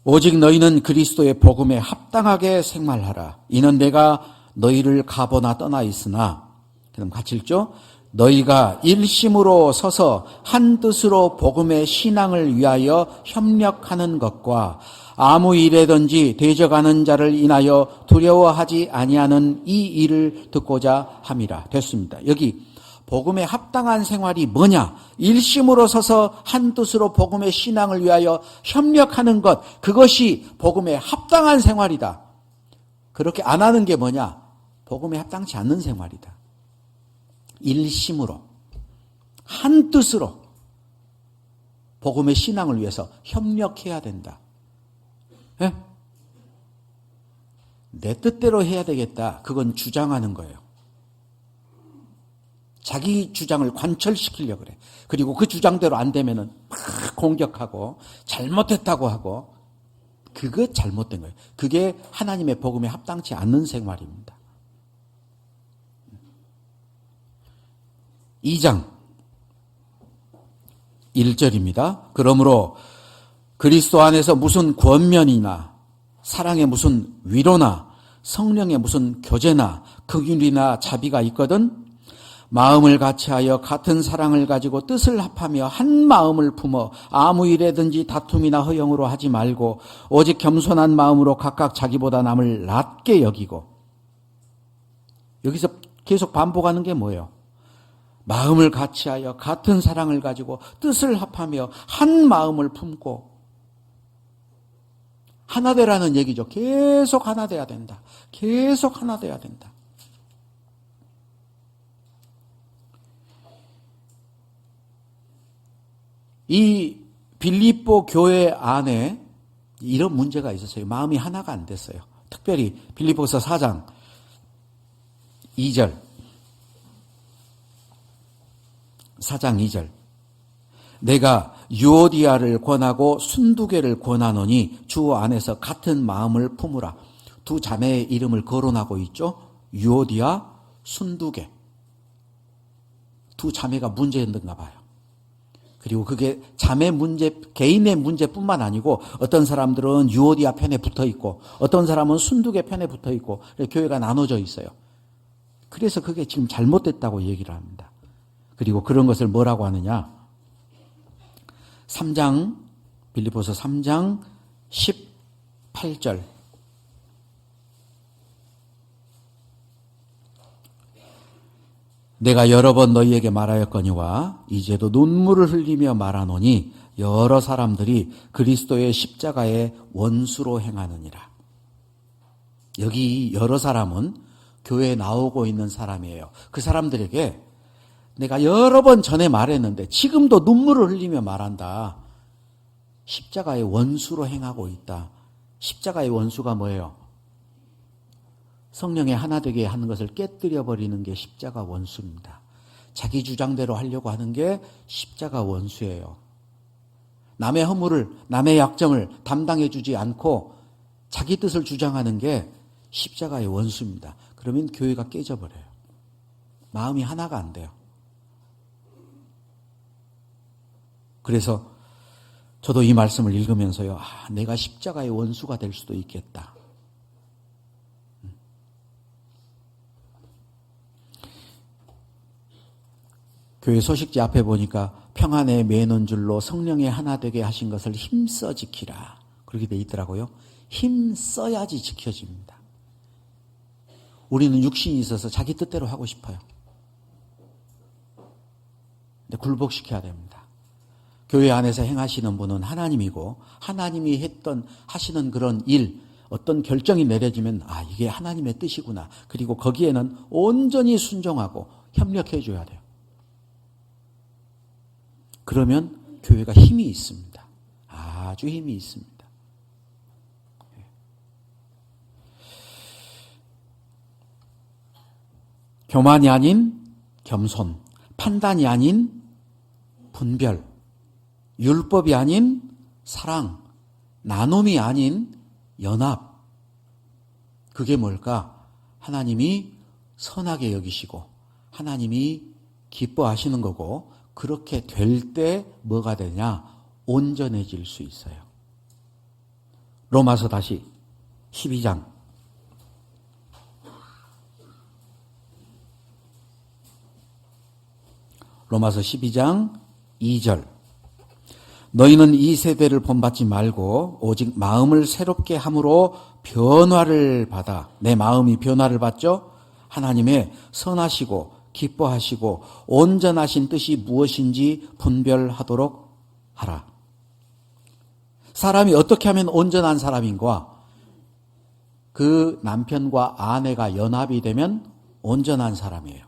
오직 너희는 그리스도의 복음에 합당하게 생활하라. 이는 내가 너희를 가보나 떠나 있으나 그럼 같이 읽죠. 너희가 일심으로 서서 한 뜻으로 복음의 신앙을 위하여 협력하는 것과 아무 일에든지 대적하는 자를 인하여 두려워하지 아니하는 이 일을 듣고자 함이라. 됐습니다. 여기 복음에 합당한 생활이 뭐냐? 일심으로 서서 한 뜻으로 복음의 신앙을 위하여 협력하는 것, 그것이 복음에 합당한 생활이다. 그렇게 안 하는 게 뭐냐? 복음에 합당치 않는 생활이다. 일심으로, 한 뜻으로 복음의 신앙을 위해서 협력해야 된다. 예? 내 뜻대로 해야 되겠다. 그건 주장하는 거예요. 자기 주장을 관철시키려고 그래. 그리고 그 주장대로 안 되면은 막 공격하고 잘못했다고 하고, 그거 잘못된 거예요. 그게 하나님의 복음에 합당치 않는 생활입니다. 2장 1절입니다. 그러므로 그리스도 안에서 무슨 권면이나 사랑의 무슨 위로나 성령의 무슨 교제나 긍휼이나 자비가 있거든 마음을 같이하여 같은 사랑을 가지고 뜻을 합하며 한 마음을 품어 아무 일에든지 다툼이나 허영으로 하지 말고 오직 겸손한 마음으로 각각 자기보다 남을 낮게 여기고. 여기서 계속 반복하는 게 뭐예요? 마음을 같이하여 같은 사랑을 가지고 뜻을 합하며 한 마음을 품고. 하나 되라는 얘기죠. 계속 하나 돼야 된다. 계속 하나 돼야 된다. 이 빌립보 교회 안에 이런 문제가 있었어요. 마음이 하나가 안 됐어요. 특별히 빌립보서 4장 2절. 4장 2절. 내가 유오디아를 권하고 순두개를 권하노니 주 안에서 같은 마음을 품으라. 두 자매의 이름을 거론하고 있죠. 유오디아, 순두개. 두 자매가 문제였는가 봐요. 그리고 그게 자매 문제, 개인의 문제뿐만 아니고 어떤 사람들은 유오디아 편에 붙어 있고 어떤 사람은 순두개 편에 붙어 있고 교회가 나눠져 있어요. 그래서 그게 지금 잘못됐다고 얘기를 합니다. 그리고 그런 것을 뭐라고 하느냐? 3장, 빌립보서 3장 18절. 내가 여러 번 너희에게 말하였거니와 이제도 눈물을 흘리며 말하노니 여러 사람들이 그리스도의 십자가의 원수로 행하느니라. 여기 여러 사람은 교회에 나오고 있는 사람이에요. 그 사람들에게 내가 여러 번 전에 말했는데 지금도 눈물을 흘리며 말한다. 십자가의 원수로 행하고 있다. 십자가의 원수가 뭐예요? 성령의 하나 되게 하는 것을 깨뜨려 버리는 게 십자가 원수입니다. 자기 주장대로 하려고 하는 게 십자가 원수예요. 남의 허물을, 남의 약점을 담당해 주지 않고 자기 뜻을 주장하는 게 십자가의 원수입니다. 그러면 교회가 깨져버려요. 마음이 하나가 안 돼요. 그래서 저도 이 말씀을 읽으면서요, 내가 십자가의 원수가 될 수도 있겠다. 교회 소식지 앞에 보니까 평안에 매는 줄로 성령의 하나 되게 하신 것을 힘써 지키라. 그렇게 돼 있더라고요. 힘써야지 지켜집니다. 우리는 육신이 있어서 자기 뜻대로 하고 싶어요. 근데 굴복시켜야 됩니다. 교회 안에서 행하시는 분은 하나님이고 하나님이 하시는 그런 일, 어떤 결정이 내려지면 이게 하나님의 뜻이구나. 그리고 거기에는 온전히 순종하고 협력해 줘야 돼요. 그러면 교회가 힘이 있습니다. 아주 힘이 있습니다. 교만이 아닌 겸손, 판단이 아닌 분별, 율법이 아닌 사랑, 나눔이 아닌 연합. 그게 뭘까? 하나님이 선하게 여기시고 하나님이 기뻐하시는 거고, 그렇게 될 때 뭐가 되냐? 온전해질 수 있어요. 로마서 다시 12장 로마서 12장 2절. 너희는 이 세대를 본받지 말고 오직 마음을 새롭게 함으로 변화를 받아. 내 마음이 변화를 받죠? 하나님의 선하시고 기뻐하시고 온전하신 뜻이 무엇인지 분별하도록 하라. 사람이 어떻게 하면 온전한 사람인가? 그 남편과 아내가 연합이 되면 온전한 사람이에요.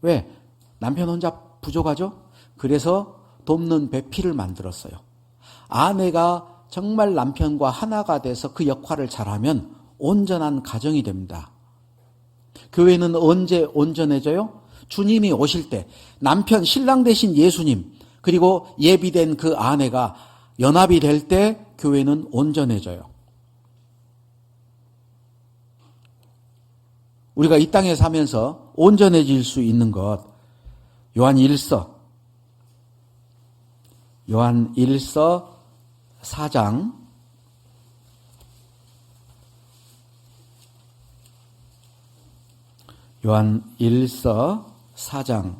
왜? 남편 혼자 부족하죠? 그래서 돕는 배필을 만들었어요. 아내가 정말 남편과 하나가 돼서 그 역할을 잘하면 온전한 가정이 됩니다. 교회는 언제 온전해져요? 주님이 오실 때 남편, 신랑 대신 예수님, 그리고 예비된 그 아내가 연합이 될 때 교회는 온전해져요. 우리가 이 땅에 사면서 온전해질 수 있는 것, 요한 1서 4장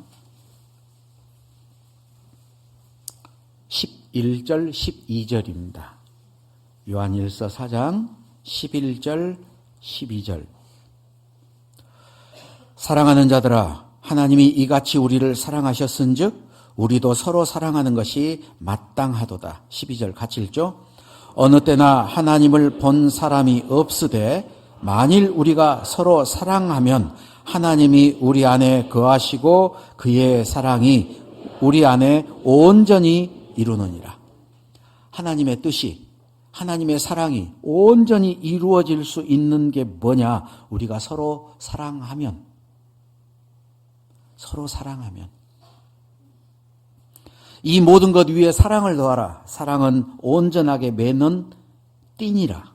11절 12절입니다. 요한 1서 4장 11절 12절. 사랑하는 자들아, 하나님이 이같이 우리를 사랑하셨은즉 우리도 서로 사랑하는 것이 마땅하도다. 12절 같이 읽죠. 어느 때나 하나님을 본 사람이 없으되 만일 우리가 서로 사랑하면 하나님이 우리 안에 거하시고 그의 사랑이 우리 안에 온전히 이루느니라. 하나님의 뜻이, 하나님의 사랑이 온전히 이루어질 수 있는 게 뭐냐? 우리가 서로 사랑하면. 이 모든 것 위에 사랑을 더하라. 사랑은 온전하게 맺는 띠니라.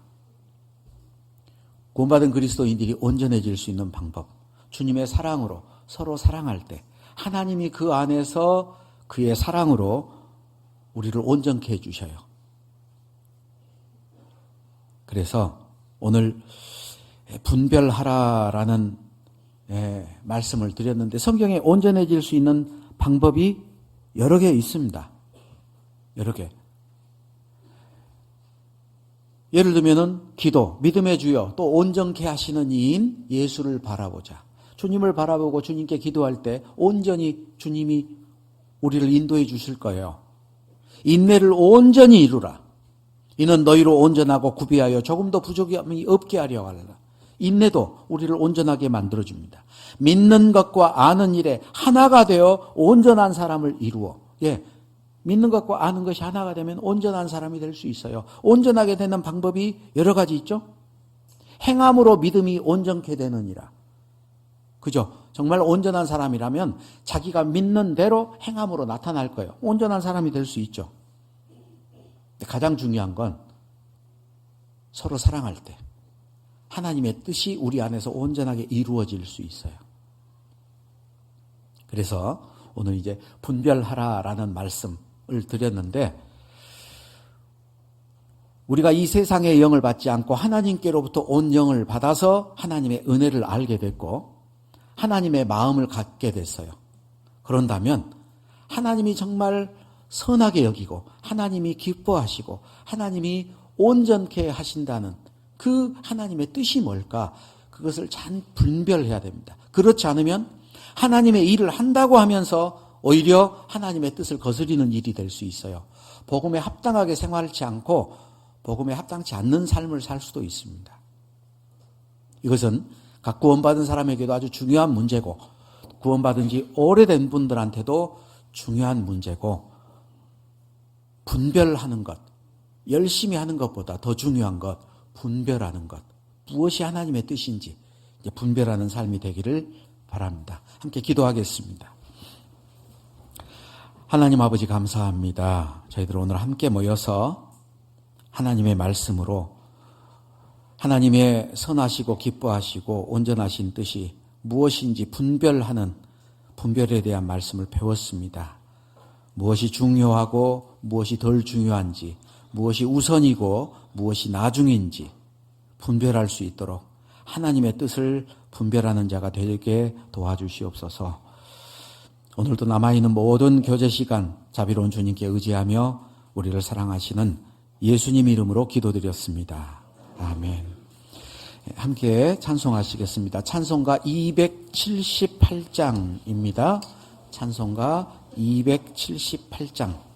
구원받은 그리스도인들이 온전해질 수 있는 방법. 주님의 사랑으로 서로 사랑할 때 하나님이 그 안에서 그의 사랑으로 우리를 온전케 해주셔요. 그래서 오늘 분별하라라는 말씀을 드렸는데 성경에 온전해질 수 있는 방법이 여러 개 있습니다. 여러 개. 예를 들면은 기도, 믿음의 주여, 또 온전케 하시는 이인 예수를 바라보자. 주님을 바라보고 주님께 기도할 때 온전히 주님이 우리를 인도해 주실 거예요. 인내를 온전히 이루라. 이는 너희로 온전하고 구비하여 조금도 부족함이 없게 하려 하라. 인내도 우리를 온전하게 만들어줍니다. 믿는 것과 아는 일에 하나가 되어 온전한 사람을 이루어. 믿는 것과 아는 것이 하나가 되면 온전한 사람이 될 수 있어요. 온전하게 되는 방법이 여러 가지 있죠. 행함으로 믿음이 온전케 되느니라. 그죠? 정말 온전한 사람이라면 자기가 믿는 대로 행함으로 나타날 거예요. 온전한 사람이 될 수 있죠. 가장 중요한 건 서로 사랑할 때 하나님의 뜻이 우리 안에서 온전하게 이루어질 수 있어요. 그래서 오늘 이제 분별하라라는 말씀을 드렸는데, 우리가 이 세상의 영을 받지 않고 하나님께로부터 온 영을 받아서 하나님의 은혜를 알게 됐고 하나님의 마음을 갖게 됐어요. 그런다면 하나님이 정말 선하게 여기고 하나님이 기뻐하시고 하나님이 온전케 하신다는 그 하나님의 뜻이 뭘까? 그것을 잘 분별해야 됩니다. 그렇지 않으면 하나님의 일을 한다고 하면서 오히려 하나님의 뜻을 거스리는 일이 될 수 있어요. 복음에 합당하게 생활하지 않고 복음에 합당치 않는 삶을 살 수도 있습니다. 이것은 각 구원받은 사람에게도 아주 중요한 문제고 구원받은 지 오래된 분들한테도 중요한 문제고, 분별하는 것, 열심히 하는 것보다 더 중요한 것, 분별하는 것, 무엇이 하나님의 뜻인지 이제 분별하는 삶이 되기를 바랍니다. 함께 기도하겠습니다. 하나님 아버지 감사합니다. 저희들 오늘 함께 모여서 하나님의 말씀으로 하나님의 선하시고 기뻐하시고 온전하신 뜻이 무엇인지 분별에 대한 말씀을 배웠습니다. 무엇이 중요하고 무엇이 덜 중요한지, 무엇이 우선이고 무엇이 나중인지 분별할 수 있도록 하나님의 뜻을 분별하는 자가 되게 도와주시옵소서. 오늘도 남아있는 모든 교제 시간 자비로운 주님께 의지하며 우리를 사랑하시는 예수님 이름으로 기도드렸습니다. 아멘. 함께 찬송하시겠습니다. 찬송가 278장입니다. 찬송가 278장.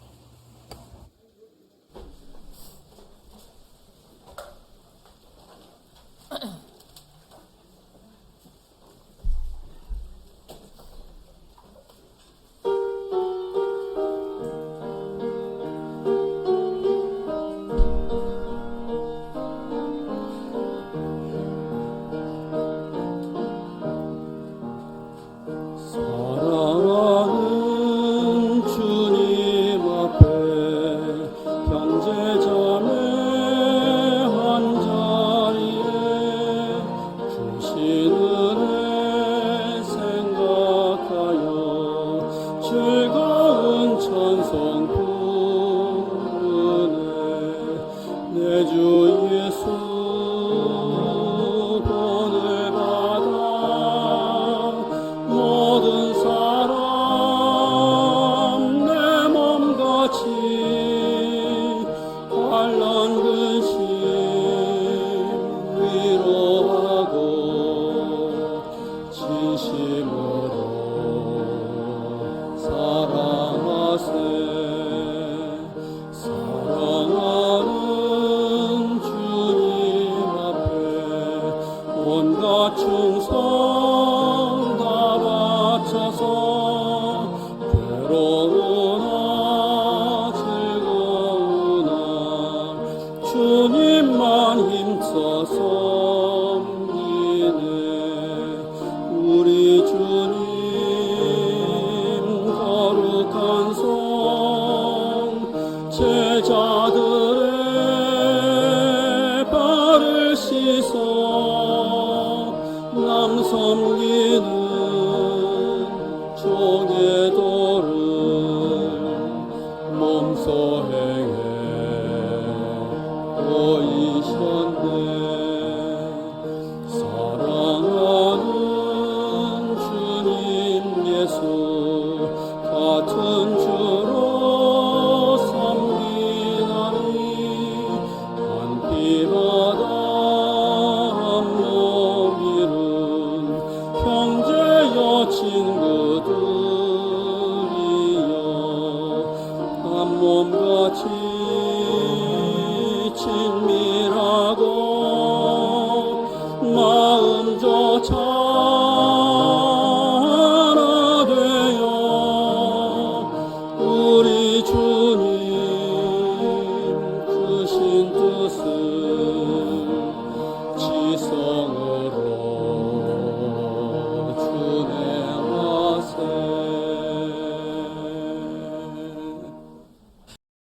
몸같이 친밀하고 마음조차